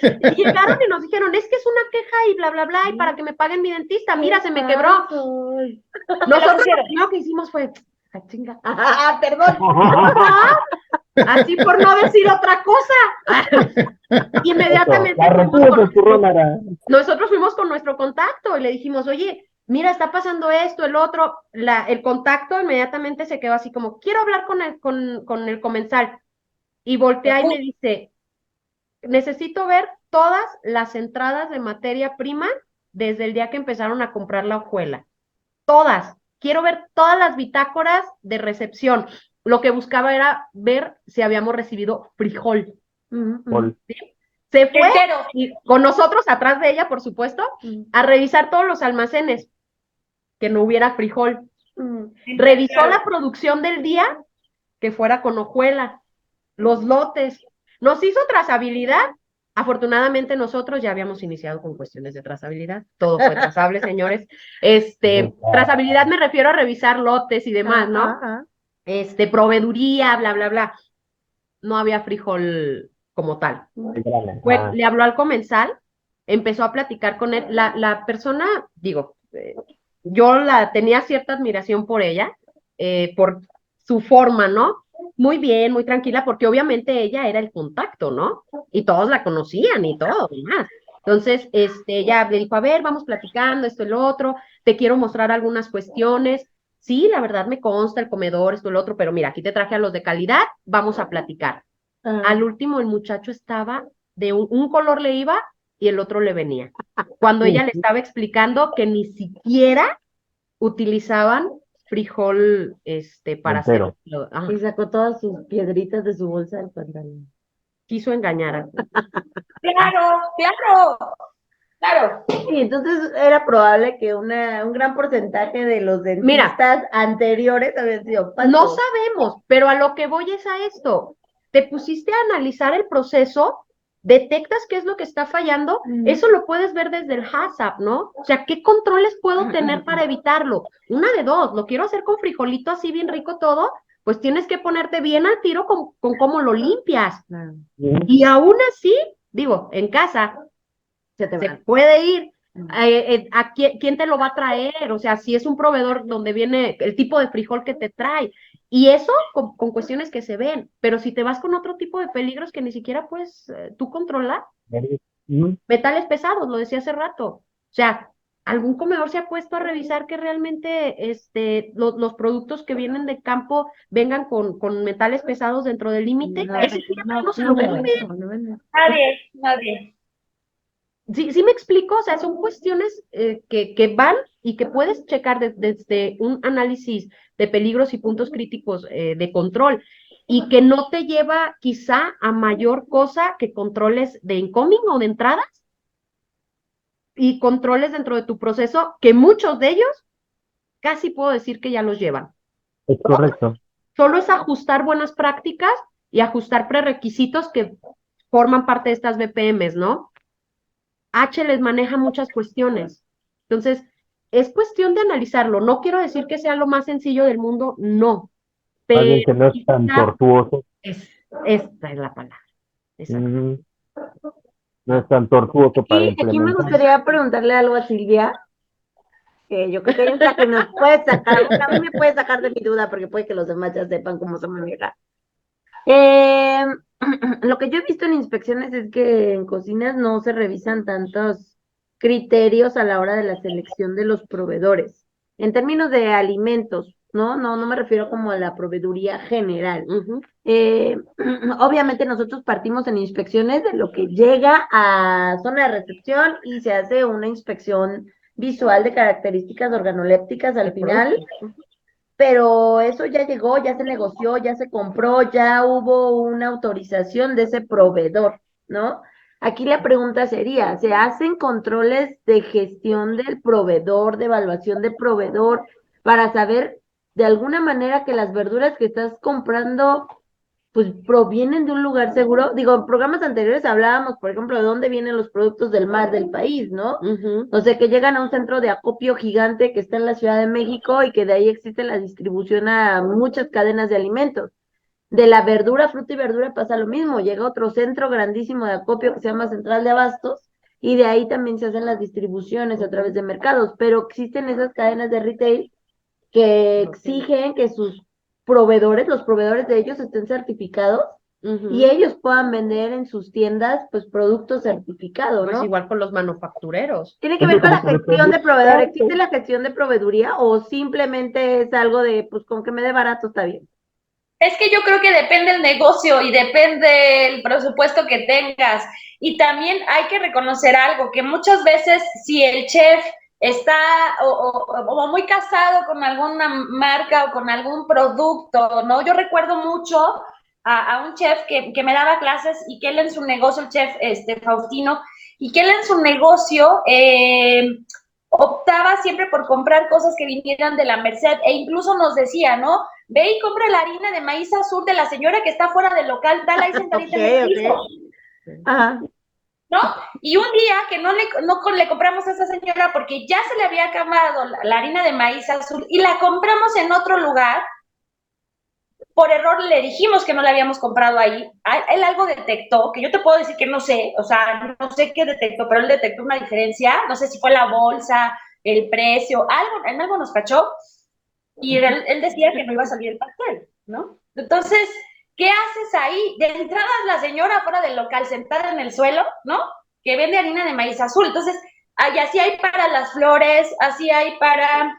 Speaker 6: Y llegaron y nos dijeron, es que es una queja y bla, bla, bla, y para que me paguen mi dentista, mira, se me quebró. Nosotros lo primero que hicimos fue, chinga, perdón, así por no decir otra cosa. Inmediatamente nosotros fuimos con nuestro contacto y le dijimos, oye, mira, está pasando esto, el otro, el contacto inmediatamente se quedó así como, quiero hablar con el comensal. Y voltea y me dice, necesito ver todas las entradas de materia prima desde el día que empezaron a comprar la hojuela. Todas. Quiero ver todas las bitácoras de recepción. Lo que buscaba era ver si habíamos recibido frijol. ¿Sí? Se fue y con nosotros, atrás de ella, por supuesto, a revisar todos los almacenes, que no hubiera frijol. Revisó la producción del día, que fuera con hojuela. Los lotes, nos hizo trazabilidad Afortunadamente nosotros ya habíamos iniciado con cuestiones de trazabilidad. Todo fue trazable, señores. Trazabilidad me refiero a revisar lotes y demás, ¿no?
Speaker 3: Ajá.
Speaker 6: Proveeduría, bla, bla, bla. No había frijol como tal. Le habló al comensal, empezó a platicar con él. La persona, digo, yo tenía cierta admiración por ella, por su forma, ¿no? Muy bien, muy tranquila, porque obviamente ella era el contacto, ¿no? Y todos la conocían y todo, demás. Entonces, ella le dijo, a ver, vamos platicando, esto y lo otro, te quiero mostrar algunas cuestiones. Sí, la verdad me consta el comedor, esto y lo otro, pero mira, aquí te traje a los de calidad, vamos a platicar. Al último, el muchacho estaba de un color le iba y el otro le venía. Cuando ella le estaba explicando que ni siquiera utilizaban frijol para hacer.
Speaker 3: Y sacó todas sus piedritas de su bolsa del pantalón.
Speaker 6: Quiso engañar.
Speaker 4: Claro.
Speaker 3: Y entonces era probable que un gran porcentaje de los dentistas anteriores habían sido falsos.
Speaker 6: No sabemos, pero a lo que voy es a esto. Te pusiste a analizar el proceso, detectas qué es lo que está fallando, eso lo puedes ver desde el HACCP, ¿no? O sea, ¿qué controles puedo tener para evitarlo? Una de dos, lo quiero hacer con frijolito así bien rico todo, pues tienes que ponerte bien al tiro con cómo lo limpias. Y aún así, digo, en casa se puede ir. ¿A quién te lo va a traer? O sea, si es un proveedor donde viene el tipo de frijol que te trae. Y eso con cuestiones que se ven. Pero si te vas con otro tipo de peligros que ni siquiera puedes tú controlar. Metales pesados, lo decía hace rato. O sea, ¿algún comedor se ha puesto a revisar que realmente los productos que vienen de campo vengan con metales pesados dentro del límite?
Speaker 4: Nadie.
Speaker 6: Sí me explico, o sea, son cuestiones que van y que puedes checar desde un análisis de peligros y puntos críticos de control y que no te lleva quizá a mayor cosa que controles de incoming o de entradas y controles dentro de tu proceso que muchos de ellos casi puedo decir que ya los llevan.
Speaker 5: Es correcto.
Speaker 6: Solo es ajustar buenas prácticas y ajustar prerequisitos que forman parte de estas BPMs, ¿no? H les maneja muchas cuestiones. Entonces, es cuestión de analizarlo. No quiero decir que sea lo más sencillo del mundo, no. Pero
Speaker 5: alguien que no es tan tortuoso.
Speaker 6: Esta es la palabra.
Speaker 5: No es tan tortuoso para
Speaker 3: implementar. Aquí me gustaría preguntarle algo a Silvia, que yo creo que es la que nos puede sacar, a mí me puede sacar de mi duda, porque puede que los demás ya sepan cómo se maneja. Lo que yo he visto en inspecciones es que en cocinas no se revisan tantos criterios a la hora de la selección de los proveedores. En términos de alimentos, no me refiero como a la proveeduría general. Obviamente nosotros partimos en inspecciones de lo que llega a zona de recepción y se hace una inspección visual de características organolépticas al final. Pero eso ya llegó, ya se negoció, ya se compró, ya hubo una autorización de ese proveedor, ¿no? Aquí la pregunta sería, ¿se hacen controles de gestión del proveedor, de evaluación de proveedor, para saber de alguna manera que las verduras que estás comprando pues provienen de un lugar seguro? Digo, en programas anteriores hablábamos, por ejemplo, de dónde vienen los productos del mar del país, ¿no? O sea, que llegan a un centro de acopio gigante que está en la Ciudad de México y que de ahí existe la distribución a muchas cadenas de alimentos. De la verdura, fruta y verdura pasa lo mismo, llega otro centro grandísimo de acopio que se llama Central de Abastos y de ahí también se hacen las distribuciones a través de mercados, pero existen esas cadenas de retail que exigen que sus proveedores, los proveedores de ellos estén certificados y ellos puedan vender en sus tiendas pues productos certificados, ¿no?
Speaker 6: Pues igual con los manufactureros.
Speaker 3: ¿Tiene que ver con la gestión de proveedor? ¿Existe la gestión de proveeduría o simplemente es algo de pues con que me dé barato está bien?
Speaker 4: Es que yo creo que depende el negocio y depende el presupuesto que tengas. Y también hay que reconocer algo, que muchas veces si el chef está o muy casado con alguna marca o con algún producto, ¿no? Yo recuerdo mucho a un chef que me daba clases y que él en su negocio, el chef Faustino, y que él en su negocio optaba siempre por comprar cosas que vinieran de la Merced e incluso nos decía, ¿no? Ve y compra la harina de maíz azul de la señora que está fuera del local, tal ahí sentadita en el piso.
Speaker 3: Ajá.
Speaker 4: ¿no? Y un día que no le compramos a esa señora porque ya se le había acabado la harina de maíz azul y la compramos en otro lugar, por error le dijimos que no la habíamos comprado ahí, él algo detectó, que yo te puedo decir que no sé, o sea, no sé qué detectó, pero él detectó una diferencia, no sé si fue la bolsa, el precio, en algo nos cachó, y él decía que no iba a salir el pastel, ¿no? Entonces, ¿qué haces ahí? De entrada la señora fuera del local, sentada en el suelo, ¿no? Que vende harina de maíz azul, entonces, así hay para las flores, así hay para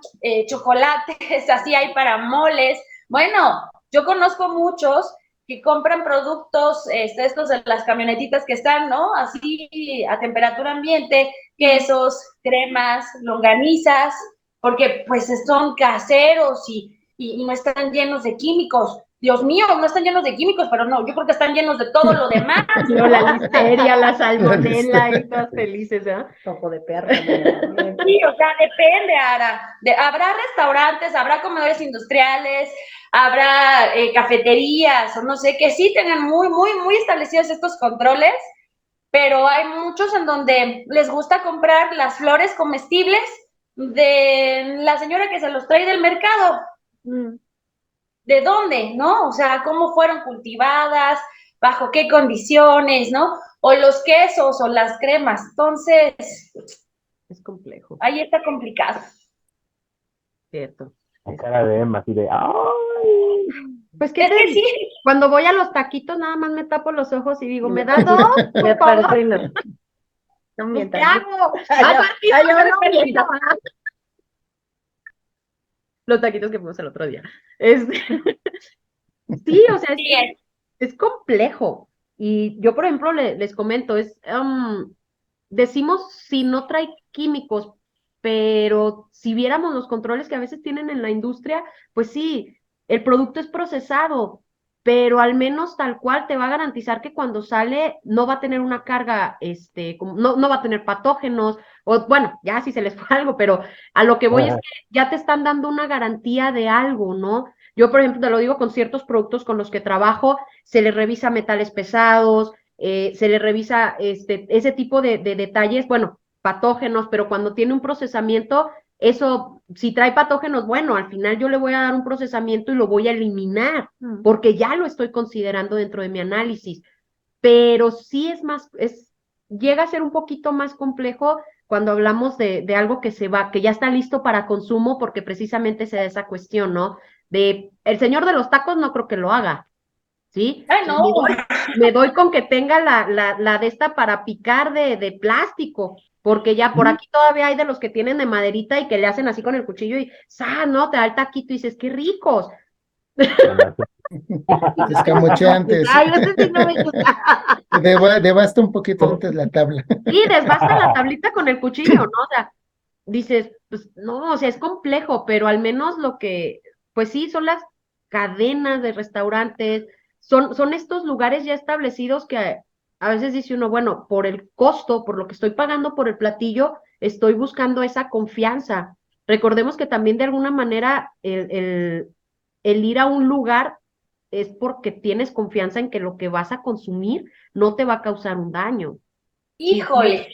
Speaker 4: chocolates, así hay para moles, bueno, yo conozco muchos que compran productos, estos de las camionetitas que están, ¿no? Así a temperatura ambiente, quesos, cremas, longanizas, porque pues son caseros y no están llenos de químicos. Dios mío, no están llenos de químicos, pero no, yo creo que están llenos de todo lo demás.
Speaker 6: No, la listeria, la salmonela y todas felices, ¿eh? Ojo de perro.
Speaker 4: Sí, o sea, depende, Ara. Habrá restaurantes, habrá comedores industriales, habrá cafeterías, o no sé, que sí tengan muy, muy, muy establecidos estos controles, pero hay muchos en donde les gusta comprar las flores comestibles de la señora que se los trae del mercado. ¿De dónde, no? O sea, cómo fueron cultivadas, bajo qué condiciones, ¿no? O los quesos o las cremas. Entonces,
Speaker 6: es complejo.
Speaker 4: Ahí está complicado.
Speaker 6: Cierto.
Speaker 5: La cara de Emma, así de, ¡ay!
Speaker 6: Pues que sí. Cuando voy a los taquitos nada más me tapo los ojos y digo, ¿me da dos?
Speaker 3: Me parece y no
Speaker 6: mientas. ¿Qué hago? Los taquitos que fuimos el otro día. Sí, o sea, es complejo. Y yo, por ejemplo, les comento, decimos si no trae químicos, pero si viéramos los controles que a veces tienen en la industria, pues sí, el producto es procesado, pero al menos tal cual te va a garantizar que cuando sale no va a tener una carga, no va a tener patógenos, o bueno, ya si se les fue algo, pero a lo que voy es que ya te están dando una garantía de algo, ¿no? Yo, por ejemplo, te lo digo con ciertos productos con los que trabajo, se les revisa metales pesados, se le revisa ese tipo de detalles, bueno, patógenos, pero cuando tiene un procesamiento, eso, si trae patógenos, bueno, al final yo le voy a dar un procesamiento y lo voy a eliminar, porque ya lo estoy considerando dentro de mi análisis, pero sí llega a ser un poquito más complejo cuando hablamos de algo que ya está listo para consumo, porque precisamente se da esa cuestión, ¿no? El señor de los tacos no creo que lo haga, ¿sí?
Speaker 4: Ay, no.
Speaker 6: Me doy con que tenga la de esta para picar de plástico, porque ya por aquí todavía hay de los que tienen de maderita y que le hacen así con el cuchillo y, ¿no? Te da el taquito y dices, ¡qué ricos!
Speaker 7: Escamocheantes.
Speaker 3: Ay, ese sí no me gusta.
Speaker 7: Devasta un poquito antes la tabla.
Speaker 6: Sí, desbasta la tablita con el cuchillo, ¿no? O sea, dices, pues no, o sea, es complejo, pero al menos pues sí, son las cadenas de restaurantes, son estos lugares ya establecidos que a veces dice uno, bueno, por el costo, por lo que estoy pagando por el platillo, estoy buscando esa confianza. Recordemos que también de alguna manera el ir a un lugar es porque tienes confianza en que lo que vas a consumir no te va a causar un daño.
Speaker 4: Híjole.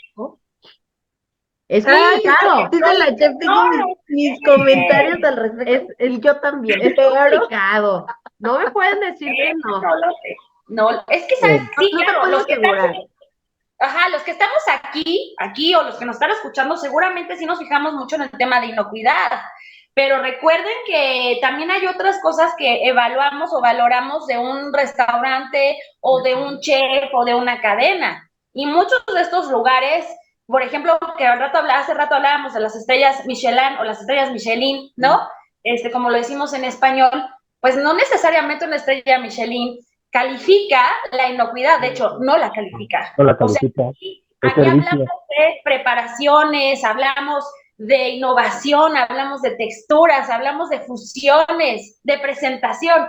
Speaker 6: Es complicado.
Speaker 3: Dice la chef, tengo mis comentarios al respecto. Y yo también.
Speaker 6: Es complicado. No me pueden decir que no.
Speaker 4: No lo sé. No, es que sabes, sí,
Speaker 3: no
Speaker 4: claro,
Speaker 3: te puedo asegurar.
Speaker 4: Los que estamos aquí, o los que nos están escuchando, seguramente sí nos fijamos mucho en el tema de inocuidad. Pero recuerden que también hay otras cosas que evaluamos o valoramos de un restaurante o de un chef o de una cadena. Y muchos de estos lugares, por ejemplo, que hace rato hablábamos de las estrellas Michelin o las estrellas Michelin, ¿no? Como lo decimos en español, pues no necesariamente una estrella Michelin califica la inocuidad, de hecho, no la califica.
Speaker 5: No la califica.
Speaker 4: O sea, aquí hablamos de preparaciones, hablamos de innovación, hablamos de texturas, hablamos de fusiones, de presentación,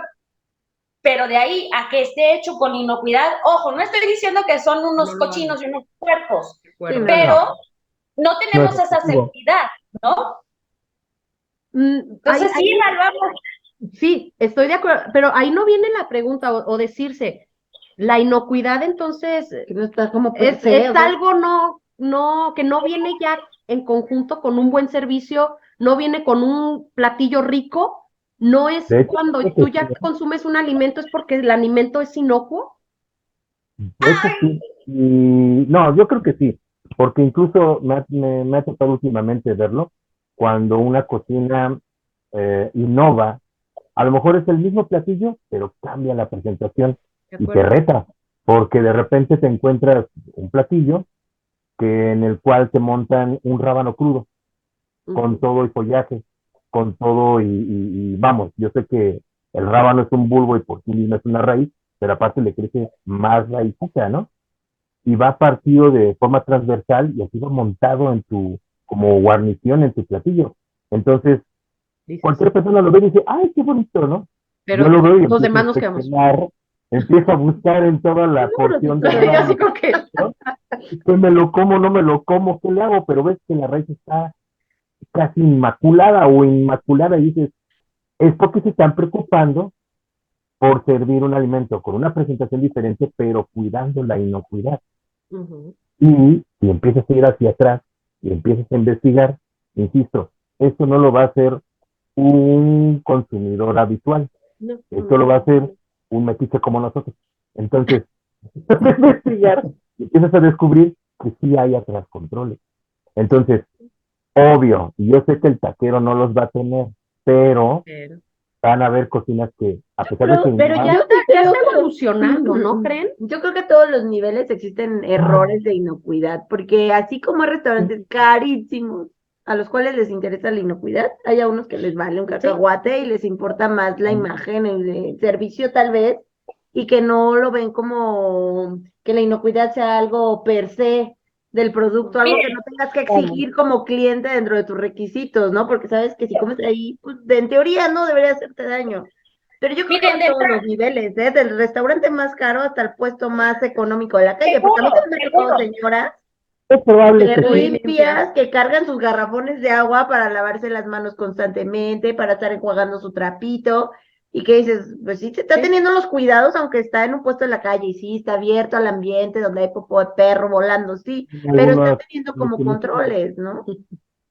Speaker 4: pero de ahí a que esté hecho con inocuidad, ojo, no estoy diciendo que son unos cochinos y unos puercos, pero no tenemos esa seguridad, ¿no? Entonces sí evaluamos.
Speaker 6: Sí, estoy de acuerdo, pero ahí no viene la pregunta o decirse, La inocuidad, entonces,
Speaker 3: Que no está como
Speaker 6: es
Speaker 3: o sea,
Speaker 6: algo que no viene ya en conjunto con un buen servicio, no viene con un platillo rico, no es
Speaker 5: De hecho,
Speaker 6: cuando
Speaker 5: creo
Speaker 6: tú
Speaker 5: que sí,
Speaker 6: ya consumes un alimento, es porque el alimento es inocuo.
Speaker 5: de hecho sí. Y no, yo creo que sí, porque incluso me ha tocado últimamente verlo, cuando una cocina innova, a lo mejor es el mismo platillo, pero cambia la presentación
Speaker 6: De
Speaker 5: y te
Speaker 6: acuerdo.
Speaker 5: reta, porque de repente te encuentras un platillo en el cual te montan un rábano crudo, con
Speaker 6: Ujú.
Speaker 5: todo y follaje, con todo y vamos, yo sé que el rábano es un bulbo y por sí mismo es una raíz, pero aparte le crece más raízita, ¿no? Y va partido de forma transversal y así va montado en como guarnición en tu platillo. Entonces,
Speaker 6: Dices,
Speaker 5: cualquier persona lo ve y dice, ¡ay, qué bonito!, ¿no? Yo
Speaker 6: pero
Speaker 5: lo veo y
Speaker 6: los
Speaker 5: empiezo a
Speaker 6: demás nos quedamos.
Speaker 5: inspeccionar, empiezo a buscar en toda la
Speaker 3: no, pero
Speaker 5: porción
Speaker 3: sí
Speaker 5: del
Speaker 3: se ve.
Speaker 6: Así
Speaker 5: rábano,
Speaker 6: como que,
Speaker 5: ¿no? ¿Qué me lo como, no me lo como? ¿Qué le hago? Pero ves que la raíz está casi inmaculada o inmaculada y dices, es porque se están preocupando por servir un alimento con una presentación diferente, pero cuidando la inocuidad.
Speaker 6: ujú,
Speaker 5: Y si empiezas a ir hacia atrás y empiezas a investigar, insisto, esto no lo va a hacer un consumidor habitual,
Speaker 6: no,
Speaker 5: esto lo va a hacer un metiche como nosotros. Entonces, empiezas a investigar y empiezas a descubrir que sí hay atrás controles. Entonces, obvio, y yo sé que el taquero no los va a tener, pero
Speaker 6: pero
Speaker 5: van a haber cocinas que, a pesar de que
Speaker 6: pero ya
Speaker 5: innovan,
Speaker 3: Yo
Speaker 6: está,
Speaker 3: sí
Speaker 6: ya
Speaker 3: creo
Speaker 6: está evolucionando, ¿no
Speaker 3: que,
Speaker 6: creen?
Speaker 3: yo creo que a todos los niveles existen errores de inocuidad, porque así como hay restaurantes carísimos a los cuales les interesa la inocuidad, hay a unos que les vale un cacahuate y les importa más la imagen, el servicio tal vez, y que no lo ven como que la inocuidad sea algo per se del producto, algo que
Speaker 4: Miren,
Speaker 3: no tengas que exigir como cliente dentro de tus requisitos, ¿no? Porque sabes que si comes ahí, pues en teoría no debería hacerte daño. Pero yo creo que
Speaker 4: miren,
Speaker 3: va a todos los niveles, ¿eh? Del restaurante más caro hasta el puesto más económico de la calle, porque a mí
Speaker 4: seguro,
Speaker 3: también me ha tocado
Speaker 4: seguro.
Speaker 3: señoras
Speaker 5: es probable
Speaker 3: súper
Speaker 5: que
Speaker 6: Muy
Speaker 5: sí.
Speaker 6: limpias.
Speaker 3: limpias que cargan sus garrafones de agua para lavarse las manos constantemente, para estar enjuagando su trapito, y que dices, pues sí, se está
Speaker 6: Sí.
Speaker 3: teniendo los cuidados, aunque está en un puesto en la calle, y sí, está abierto al ambiente, donde hay popó de perro volando, sí, pero está
Speaker 5: Algunos
Speaker 3: teniendo como controles, ¿no?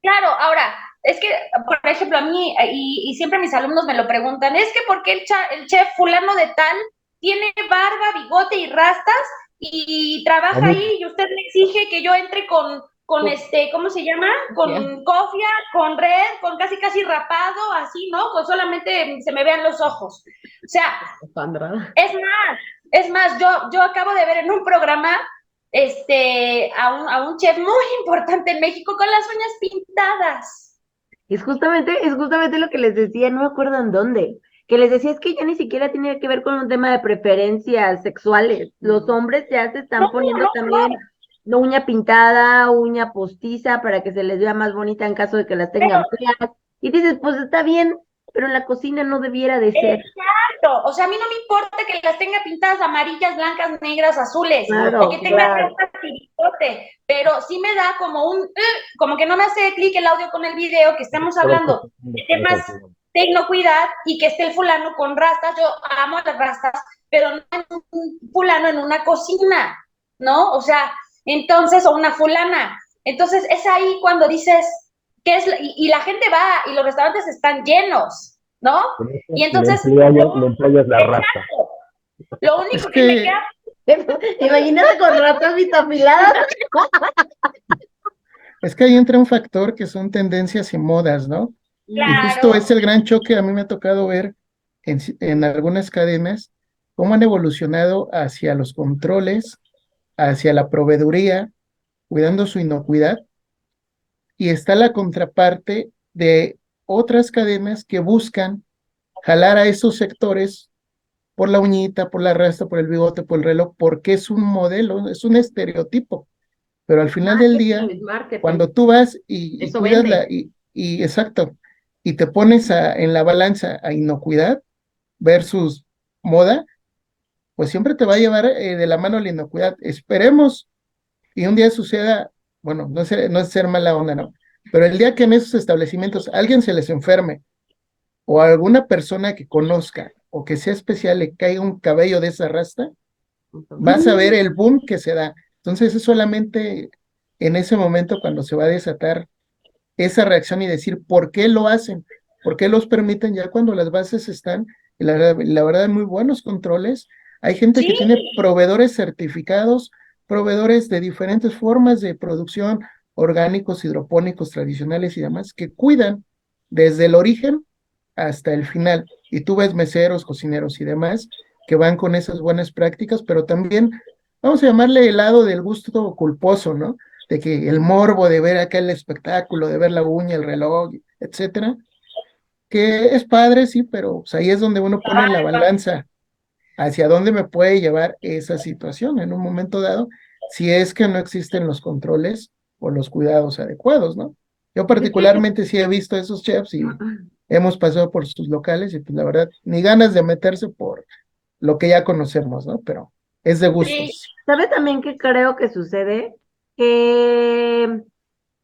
Speaker 4: Claro, ahora, es que, por ejemplo, a mí, y siempre mis alumnos me lo preguntan, es que ¿por qué el chef fulano de tal tiene barba, bigote y rastas y trabaja ahí y usted me exige que yo entre con ¿cómo se llama? Con cofia, con red, con casi casi rapado, así, ¿no? Pues solamente se me vean los ojos. O sea,
Speaker 6: Sandra.
Speaker 4: es más, yo acabo de ver en un programa a un chef muy importante en México con las uñas pintadas.
Speaker 3: Es justamente lo que les decía, no me acuerdo en dónde, que les decía es que ya ni siquiera tiene que ver con un tema de preferencias sexuales. Los hombres ya se
Speaker 4: No,
Speaker 3: están poniendo
Speaker 4: no,
Speaker 3: también uña pintada, uña postiza para que se les vea más bonita en caso de que las
Speaker 4: pero
Speaker 3: tengan feas. Y dices, pues está bien, pero en la cocina no debiera de ser.
Speaker 4: exacto. O sea, a mí no me importa que las tenga pintadas amarillas, blancas, negras, azules, o que
Speaker 3: Claro,
Speaker 4: tenga
Speaker 3: claro.
Speaker 4: rastas y bigote, pero sí me da como que no me hace clic el audio con el video, que estamos hablando de temas de inocuidad y que esté el fulano con rastas. Yo amo las rastas, pero no en un fulano en una cocina, ¿no? O sea, entonces, o una fulana. Entonces, es ahí cuando dices, y la gente va y los restaurantes están llenos, ¿no? Y entonces,
Speaker 5: Le empleas la raza.
Speaker 4: exacto, lo
Speaker 7: Es
Speaker 4: único que me
Speaker 7: que,
Speaker 4: queda,
Speaker 3: Imagínate con ratas vitafiladas.
Speaker 7: es que ahí entra un factor que son tendencias y modas, ¿no? Y justo
Speaker 4: claro,
Speaker 7: es el gran choque, a mí me ha tocado ver en algunas cadenas cómo han evolucionado hacia los controles, hacia la proveeduría, cuidando su inocuidad, y está la contraparte de otras cadenas que buscan jalar a esos sectores por la uñita, por la rasta, por el bigote, por el reloj, porque es un modelo, es un estereotipo. Pero al final del día,
Speaker 6: Marketing.
Speaker 7: cuando tú vas y
Speaker 6: Eso
Speaker 7: cuidas
Speaker 6: vende.
Speaker 7: y exacto, y te pones en la balanza a inocuidad versus moda, pues siempre te va a llevar de la mano la inocuidad. Esperemos y un día suceda, bueno, no es ser mala onda, no, pero el día que en esos establecimientos alguien se les enferme o alguna persona que conozca o que sea especial le caiga un cabello de esa rasta, vas a ver el boom que se da. Entonces es solamente en ese momento cuando se va a desatar esa reacción y decir por qué lo hacen, por qué los permiten ya cuando las bases están, y la verdad, muy buenos controles. Hay gente que
Speaker 4: Sí.
Speaker 7: tiene proveedores certificados, proveedores de diferentes formas de producción, orgánicos, hidropónicos, tradicionales y demás, que cuidan desde el origen hasta el final. Y tú ves meseros, cocineros y demás que van con esas buenas prácticas, pero también, vamos a llamarle el lado del gusto culposo, ¿no? De que el morbo de ver acá el espectáculo, de ver la uña, el reloj, etcétera, que es padre, sí, pero pues, ahí es donde uno pone la balanza hacia dónde me puede llevar esa situación en un momento dado, si es que no existen los controles o los cuidados adecuados, ¿no? Yo particularmente sí he visto esos chefs y hemos pasado por sus locales y pues la verdad, ni ganas de meterse por lo que ya conocemos, ¿no? Pero es de
Speaker 4: Sí.
Speaker 7: gustos.
Speaker 3: ¿Sabe también qué creo que sucede? Que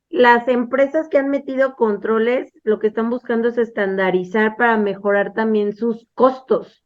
Speaker 3: las empresas que han metido controles, lo que están buscando es estandarizar para mejorar también sus costos.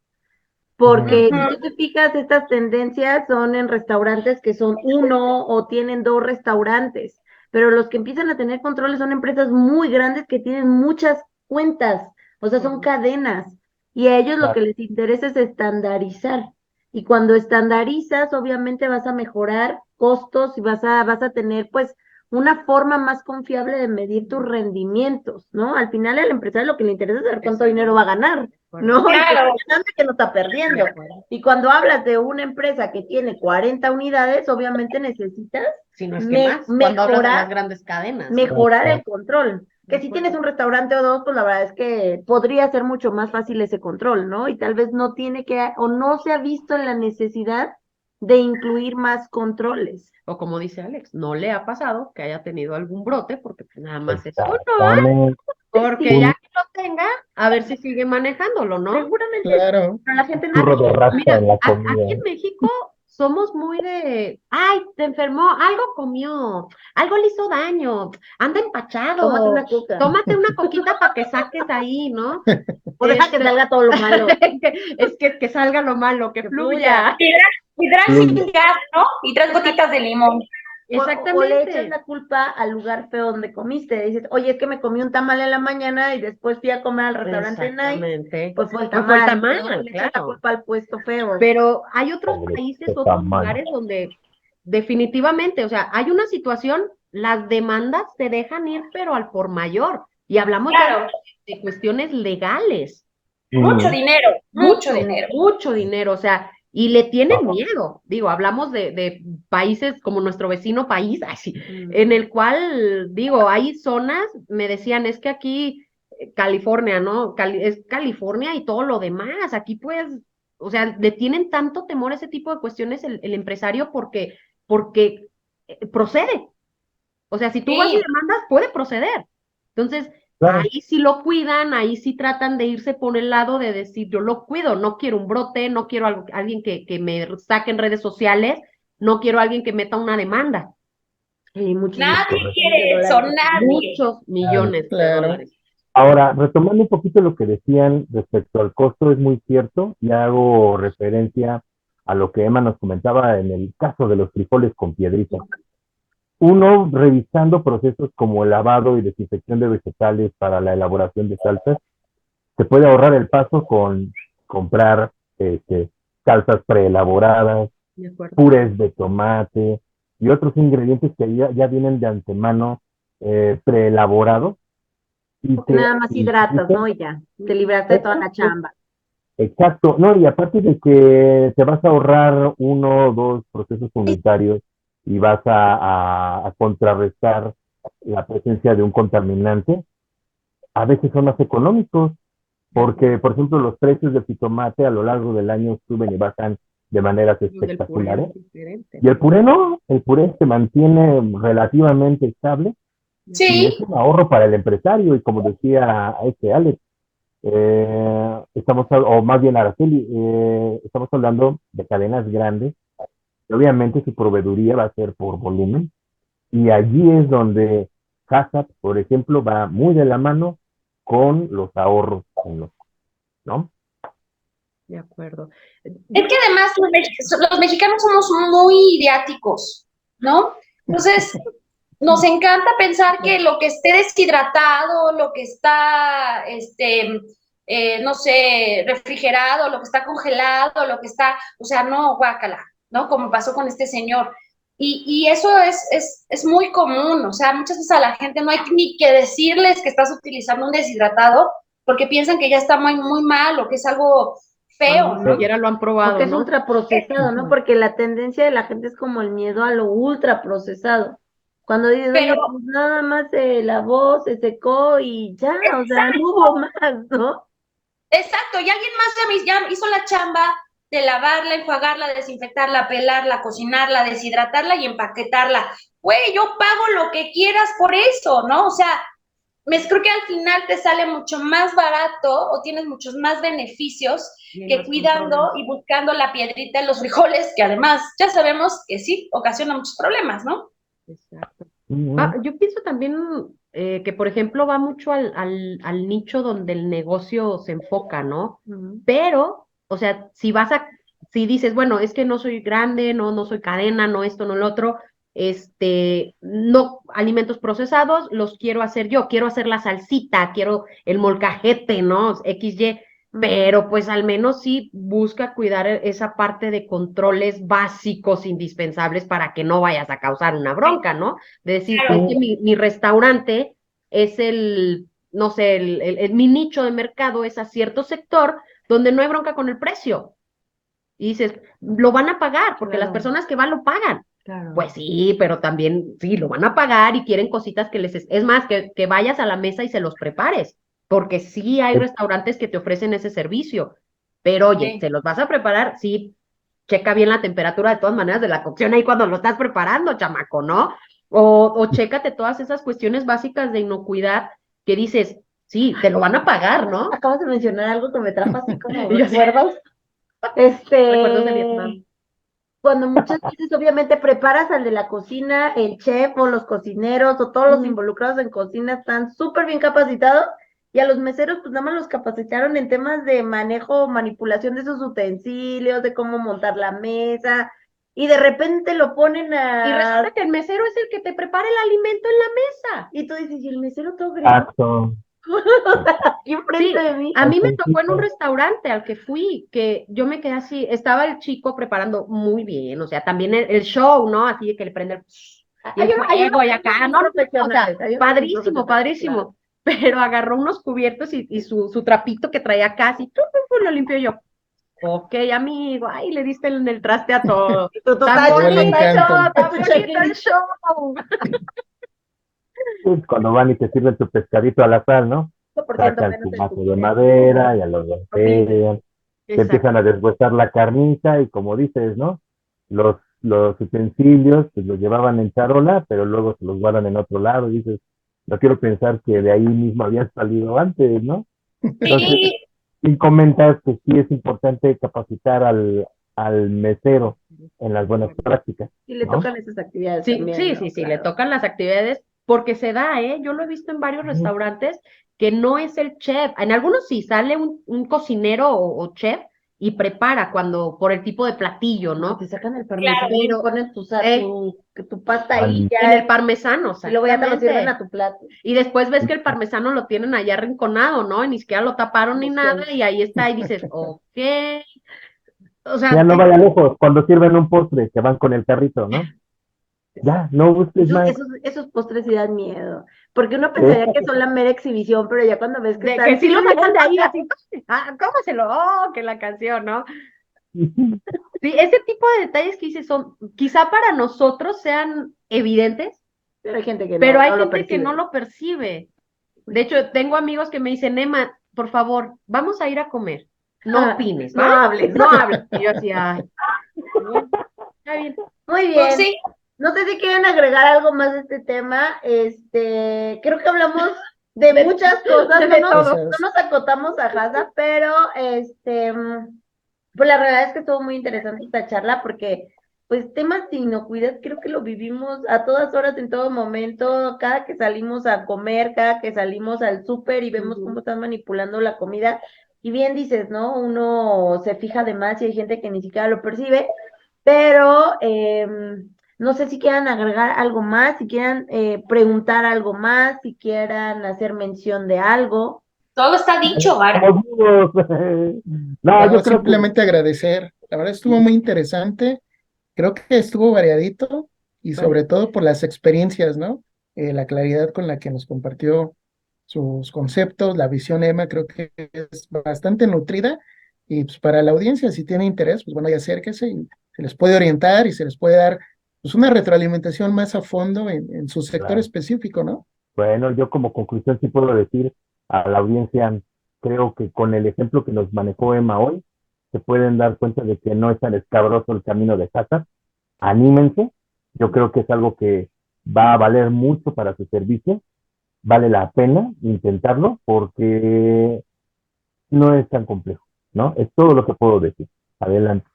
Speaker 3: Porque si tú te fijas, estas tendencias son en restaurantes que son uno o tienen dos restaurantes, pero los que empiezan a tener controles son empresas muy grandes que tienen muchas cuentas, o sea, son cadenas, y a ellos lo que les interesa es estandarizar. Y cuando estandarizas, obviamente vas a mejorar costos y vas a tener pues una forma más confiable de medir tus rendimientos, ¿no? Al final al empresario lo que le interesa es saber cuánto dinero va a ganar, ¿no?
Speaker 4: Claro.
Speaker 3: Y que no está perdiendo. Y cuando hablas de una empresa que tiene 40 unidades, obviamente necesitas
Speaker 6: Si no es que más, cuando hablas de las grandes cadenas.
Speaker 3: mejorar el control. Que si tienes un restaurante o dos, pues la verdad es que podría ser mucho más fácil ese control, ¿no? Y tal vez no tiene que, o no se ha visto en la necesidad de incluir más controles.
Speaker 6: O como dice Alex, no le ha pasado que haya tenido algún brote, porque pues nada más es uno,
Speaker 5: Exactamente.
Speaker 6: porque ya que lo tenga, a ver si sigue manejándolo, ¿no?
Speaker 3: Seguramente,
Speaker 7: Claro.
Speaker 3: pero la gente no
Speaker 5: Churro de raspa
Speaker 6: Mira,
Speaker 5: en la
Speaker 6: aquí
Speaker 5: comida.
Speaker 6: en México somos muy de, ay, te enfermó, algo comió, algo le hizo daño, anda empachado,
Speaker 3: tómate una coca.
Speaker 6: tómate una coquita para que saques ahí, ¿no?
Speaker 3: O deja que salga todo lo malo.
Speaker 6: Es que salga lo malo, que fluya.
Speaker 4: Y traes sin gas, ¿no? Y 3 gotitas de limón.
Speaker 3: O le echas
Speaker 6: Exactamente.
Speaker 3: la culpa al lugar feo donde comiste. Dices, oye, es que me comí un tamal en la mañana y después fui a comer al restaurante Night.
Speaker 6: Exactamente.
Speaker 3: Pues fue el
Speaker 6: Pues fue el
Speaker 3: tamal.
Speaker 6: tamal,
Speaker 3: Le echas la
Speaker 6: claro.
Speaker 3: culpa al puesto feo.
Speaker 6: Pero hay otros
Speaker 5: Pobre
Speaker 6: países,
Speaker 5: puta
Speaker 6: otros
Speaker 5: mano.
Speaker 6: lugares donde definitivamente, o sea, hay una situación, las demandas se dejan ir, pero al por mayor. Y hablamos
Speaker 4: Claro.
Speaker 6: de cuestiones legales.
Speaker 4: Mucho dinero, mucho dinero.
Speaker 6: Mucho dinero, o sea, y le tienen miedo. Digo, hablamos de países como nuestro vecino país, así, en el cual, digo, hay zonas, me decían, es que aquí, California, ¿no? Es California y todo lo demás. Aquí pues, o sea, le tienen tanto temor a ese tipo de cuestiones el empresario porque procede. O sea, si tú vas y
Speaker 4: Sí.
Speaker 6: demandas, puede proceder. Entonces,
Speaker 5: Claro.
Speaker 6: ahí sí lo cuidan, ahí sí tratan de irse por el lado de decir, yo lo cuido, no quiero un brote, no quiero alguien que me saque en redes sociales, no quiero alguien que meta una demanda.
Speaker 3: Y muchos
Speaker 4: Nadie
Speaker 3: millones
Speaker 4: quiere
Speaker 3: de
Speaker 4: eso,
Speaker 3: dólares.
Speaker 4: nadie.
Speaker 6: Muchos millones de
Speaker 7: Claro.
Speaker 6: dólares.
Speaker 5: Ahora, retomando un poquito lo que decían respecto al costo, es muy cierto, y hago referencia a lo que Emma nos comentaba en el caso de los frijoles con piedritas. Uno, revisando procesos como el lavado y desinfección de vegetales para la elaboración de salsas, se puede ahorrar el paso con comprar salsas preelaboradas,
Speaker 6: De acuerdo.
Speaker 5: purés de tomate y otros ingredientes que ya vienen de antemano preelaborados. Y
Speaker 3: Nada más hidratas, ¿no? Y ya, te libraste de toda la chamba.
Speaker 5: Exacto, no, y aparte de que te vas a ahorrar 1 o 2 procesos comunitarios y vas a contrarrestar la presencia de un contaminante, a veces son más económicos, porque, por ejemplo, los precios del jitomate a lo largo del año suben y bajan de maneras
Speaker 6: Del puré
Speaker 5: espectaculares.
Speaker 6: es diferente.
Speaker 5: Y el puré no, el puré se mantiene relativamente estable y
Speaker 4: Sí,
Speaker 5: es un ahorro para el empresario. Y como decía Alex, o más bien Araceli, estamos hablando de cadenas grandes, y obviamente su proveeduría va a ser por volumen, y allí es donde HACCP, por ejemplo, va muy de la mano con los ahorros, ¿no?
Speaker 6: De acuerdo.
Speaker 4: Es que además los mexicanos somos muy ideáticos, ¿no? Entonces, nos encanta pensar que lo que esté deshidratado, lo que está, no sé, refrigerado, lo que está congelado, lo que está, o sea, no, guácala, ¿no? Como pasó con este señor. Y eso es muy común, o sea, muchas veces a la gente no hay ni que decirles que estás utilizando un deshidratado porque piensan que ya está muy, muy mal o que es algo feo,
Speaker 6: Cuando ni
Speaker 4: ¿no?
Speaker 6: siquiera lo han probado,
Speaker 3: Porque es
Speaker 6: ¿no?
Speaker 3: ultraprocesado, ¿no? Porque la tendencia de la gente es como el miedo a lo ultraprocesado. Cuando dices, oye,
Speaker 4: Pero
Speaker 3: pues nada más se lavó, se secó y ya, o sea, no hubo más, ¿no?
Speaker 4: exacto, y alguien más ya hizo la chamba de lavarla, enjuagarla, desinfectarla, pelarla, cocinarla, deshidratarla y empaquetarla. Güey, yo pago lo que quieras por eso, ¿no? O sea, creo que al final te sale mucho más barato o tienes muchos más beneficios
Speaker 6: Y
Speaker 4: que
Speaker 6: más
Speaker 4: cuidando
Speaker 6: controles.
Speaker 4: y buscando la piedrita en los frijoles, que además ya sabemos que sí ocasiona muchos problemas, ¿no?
Speaker 6: Exacto.
Speaker 5: Ujú.
Speaker 6: Yo pienso también que, por ejemplo, va mucho al nicho donde el negocio se enfoca, ¿no? Pero, o sea, si dices, bueno, es que no soy grande, no soy cadena, no esto, no lo otro, no alimentos procesados, los quiero hacer yo, quiero hacer la salsita, quiero el molcajete, ¿no? XY, pero pues al menos sí busca cuidar esa parte de controles básicos, indispensables para que no vayas a causar una bronca, ¿no? De decir, es
Speaker 4: Claro.
Speaker 6: que mi restaurante es no sé, mi nicho de mercado es a cierto sector donde no hay bronca con el precio. Y dices, lo van a pagar, porque las
Speaker 3: Claro.
Speaker 6: personas que van lo pagan.
Speaker 3: Claro.
Speaker 6: Pues sí, pero también, sí, lo van a pagar y quieren cositas que es más, que vayas a la mesa y se los prepares, porque sí hay restaurantes que te ofrecen ese servicio, pero oye,
Speaker 4: Sí.
Speaker 6: ¿se los vas a preparar? Sí, checa bien la temperatura de todas maneras de la cocción ahí cuando lo estás preparando, chamaco, ¿no? O chécate todas esas cuestiones básicas de inocuidad que dices, sí, te lo van a pagar, ¿no?
Speaker 3: Acabas de mencionar algo que me trajo así como
Speaker 6: Y yo así,
Speaker 3: recuerdos.
Speaker 6: recuerdos de Vietnam.
Speaker 3: Cuando muchas veces obviamente preparas al de la cocina, el chef o los cocineros o todos los involucrados en cocina están súper bien capacitados y a los meseros pues nada más los capacitaron en temas de manejo, manipulación de esos utensilios, de cómo montar la mesa y de repente lo ponen
Speaker 6: Y resulta
Speaker 3: a...
Speaker 6: que el mesero es el que te prepara el alimento en la mesa.
Speaker 3: Y tú dices, ¿y el mesero todo greñudo
Speaker 5: Exacto.
Speaker 3: aquí enfrente
Speaker 6: Sí,
Speaker 3: de mí?
Speaker 6: a mí me tocó en un
Speaker 5: Auténtico.
Speaker 6: restaurante al que fui, que yo me quedé así, estaba el chico preparando muy bien, o sea, también el show, ¿no? Así de que le prende y el fuego y acá, no, o sea, padrísimo, padrísimo, pero agarró unos cubiertos y su trapito que traía acá, así, lo limpió yo. Ok, amigo, ay, le diste en el traste a todo. Tan
Speaker 3: Yo
Speaker 7: le
Speaker 6: bonito el
Speaker 7: encanto.
Speaker 6: show, tan bonito el show.
Speaker 5: Pues cuando van y te sirven tu pescadito a la sal, ¿no?
Speaker 3: 5%
Speaker 5: Sacan
Speaker 3: menos
Speaker 5: su
Speaker 3: en
Speaker 5: vaso
Speaker 3: tu
Speaker 5: de
Speaker 3: vida.
Speaker 5: madera, ya lo voltean, te
Speaker 6: Exacto.
Speaker 5: empiezan a deshuesar la carnita y como dices, ¿no? Los utensilios pues los llevaban en charola, pero luego se los guardan en otro lado y dices, no quiero pensar que de ahí mismo habían salido antes, ¿no? Entonces,
Speaker 4: Sí,
Speaker 5: y comentas que sí es importante capacitar al mesero en las buenas prácticas,
Speaker 3: Y le
Speaker 5: ¿no?
Speaker 3: tocan esas actividades
Speaker 6: Sí,
Speaker 3: también,
Speaker 6: sí,
Speaker 3: ¿no?
Speaker 6: sí, sí, le
Speaker 3: Claro.
Speaker 6: tocan las actividades porque se da, ¿eh? Yo lo he visto en varios restaurantes que no es el chef. En algunos sí sale un cocinero o chef y prepara por el tipo de platillo, ¿no?
Speaker 3: Te sacan el parmesano
Speaker 4: claro.
Speaker 3: y
Speaker 6: Pero
Speaker 3: ponen
Speaker 6: eh,
Speaker 3: tu pasta ahí
Speaker 6: en
Speaker 3: ya
Speaker 6: el parmesano,
Speaker 3: y luego ya te lo sirven
Speaker 6: exactamente.
Speaker 3: a tu plato.
Speaker 6: Y después ves que el parmesano lo tienen allá arrinconado, ¿no? Y ni siquiera lo taparon ni nada y ahí está y dices, ok. O
Speaker 5: Ya
Speaker 6: sea,
Speaker 5: no vaya lejos, cuando sirven un postre, que van con el carrito, ¿no? Ya, no busques más.
Speaker 3: Esos postres sí dan miedo, porque uno pensaría que son la mera exhibición, pero ya cuando ves que
Speaker 6: de
Speaker 3: están
Speaker 6: que sí lo sacan de ahí
Speaker 3: sirviendo,
Speaker 6: así, cómaselo, que la canción, ¿no? Sí, ese tipo de detalles que dices son, quizá para nosotros sean evidentes,
Speaker 3: pero hay gente que
Speaker 6: pero hay
Speaker 3: no lo
Speaker 6: gente que no
Speaker 3: percibe.
Speaker 6: lo percibe. De hecho, tengo amigos que me dicen, Emma, por favor, vamos a ir a comer. No opines,
Speaker 3: No
Speaker 6: ¿va?
Speaker 3: hables.
Speaker 6: No hables. Y yo así, ay, bien, está bien.
Speaker 3: Muy
Speaker 4: pues
Speaker 3: bien.
Speaker 4: sí,
Speaker 3: No sé si quieren agregar algo más de este tema. Creo que hablamos de muchas cosas,
Speaker 6: de
Speaker 3: no
Speaker 6: todo.
Speaker 3: nos acotamos a Hasa, pero pues la verdad es que estuvo muy interesante esta charla porque pues temas de inocuidad creo que lo vivimos a todas horas, en todo momento, cada que salimos a comer, cada que salimos al súper y vemos cómo están manipulando la comida, y bien dices, ¿no? Uno se fija de más y hay gente que ni siquiera lo percibe, pero no sé si quieran agregar algo más, si quieran preguntar algo más, si quieran hacer mención de algo.
Speaker 4: Todo está dicho, Vara.
Speaker 5: Somos vivos. No, yo creo que
Speaker 7: simplemente agradecer. La verdad estuvo muy interesante. Creo que estuvo variadito y
Speaker 6: Bueno.
Speaker 7: sobre todo por las experiencias, ¿no? La claridad con la que nos compartió sus conceptos, la visión Emma, creo que es bastante nutrida y pues para la audiencia, si tiene interés, pues bueno, ya acérquese y se les puede orientar y se les puede dar pues una retroalimentación más a fondo en su sector
Speaker 5: Claro.
Speaker 7: específico, ¿no?
Speaker 5: Bueno, yo como conclusión sí puedo decir a la audiencia, creo que con el ejemplo que nos manejó Emma hoy, se pueden dar cuenta de que no es tan escabroso el camino de Hazard. Anímense, yo creo que es algo que va a valer mucho para su servicio, vale la pena intentarlo porque no es tan complejo, ¿no? Es todo lo que puedo decir. Adelante.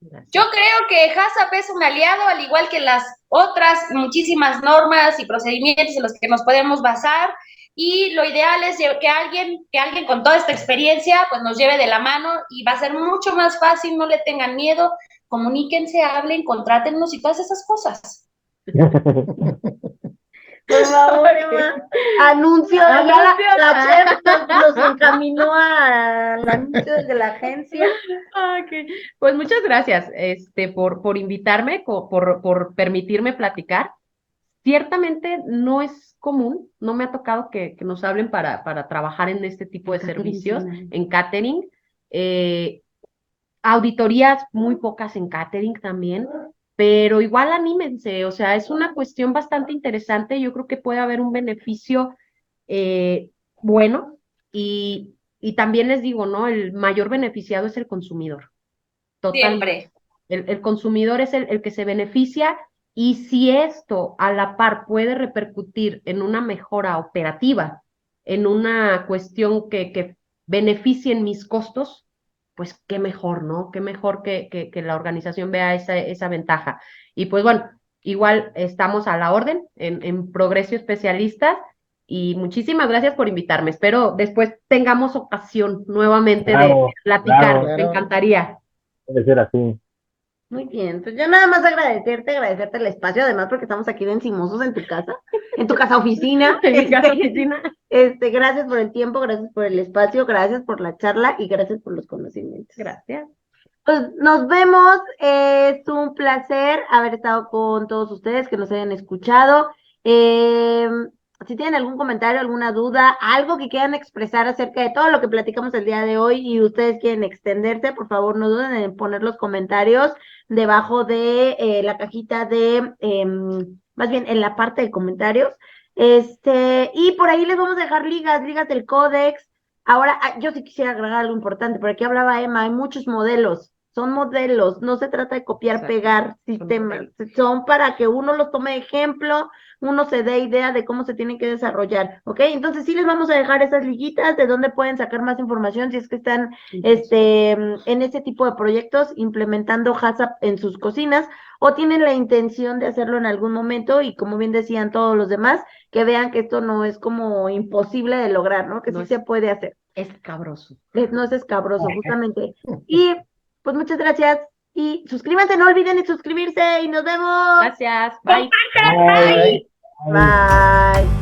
Speaker 4: Yo creo que HACCP es un aliado, al igual que las otras muchísimas normas y procedimientos en los que nos podemos basar, y lo ideal es que alguien con toda esta experiencia pues nos lleve de la mano y va a ser mucho más fácil, no le tengan miedo, comuníquense, hablen, contrátennos y todas esas cosas.
Speaker 3: Por favor, Emma, anuncio, ya la chef nos encaminó al anuncio de la agencia.
Speaker 6: Okay. Pues muchas gracias, por invitarme, por permitirme platicar. Ciertamente no es común, no me ha tocado que nos hablen para trabajar en este tipo de servicios, en catering. Auditorías muy pocas en catering también, pero igual anímense, o sea, es una cuestión bastante interesante, yo creo que puede haber un beneficio bueno y también les digo, ¿no? El mayor beneficiado es el consumidor.
Speaker 4: Siempre.
Speaker 6: El consumidor es el que se beneficia y si esto a la par puede repercutir en una mejora operativa, en una cuestión que beneficie en mis costos, pues qué mejor, ¿no? Qué mejor que la organización vea esa ventaja. Y pues bueno, igual estamos a la orden en Progreso Especialistas y muchísimas gracias por invitarme. Espero después tengamos ocasión nuevamente de platicar,
Speaker 5: claro.
Speaker 6: me encantaría.
Speaker 5: Debe ser así.
Speaker 3: Muy bien, pues yo nada más agradecerte el espacio, además porque estamos aquí de encimosos en tu casa oficina.
Speaker 6: En mi casa oficina.
Speaker 3: Gracias por el tiempo, gracias por el espacio, gracias por la charla y gracias por los conocimientos.
Speaker 6: Gracias.
Speaker 3: Pues nos vemos, es un placer haber estado con todos ustedes, que nos hayan escuchado. Si tienen algún comentario, alguna duda, algo que quieran expresar acerca de todo lo que platicamos el día de hoy y ustedes quieren extenderse, por favor no duden en poner los comentarios debajo de la cajita de, más bien en la parte de comentarios. Y por ahí les vamos a dejar ligas del Códex. Ahora, yo sí quisiera agregar algo importante, por aquí hablaba Emma, hay muchos modelos. Son modelos, no se trata de copiar, pegar sistemas, son para que uno los tome de ejemplo, uno se dé idea de cómo se tienen que desarrollar, ¿ok? Entonces sí les vamos a dejar esas liguitas de dónde pueden sacar más información si es que están en este tipo de proyectos implementando HACCP en sus cocinas o tienen la intención de hacerlo en algún momento y como bien decían todos los demás, que vean que esto no es como imposible de lograr, ¿no? Que
Speaker 6: No
Speaker 3: sí
Speaker 6: es
Speaker 3: se puede hacer.
Speaker 6: escabroso.
Speaker 3: No es escabroso, justamente. Y pues muchas gracias y suscríbanse, no olviden suscribirse y nos vemos.
Speaker 6: Gracias. Bye.
Speaker 7: Bye.
Speaker 3: Bye.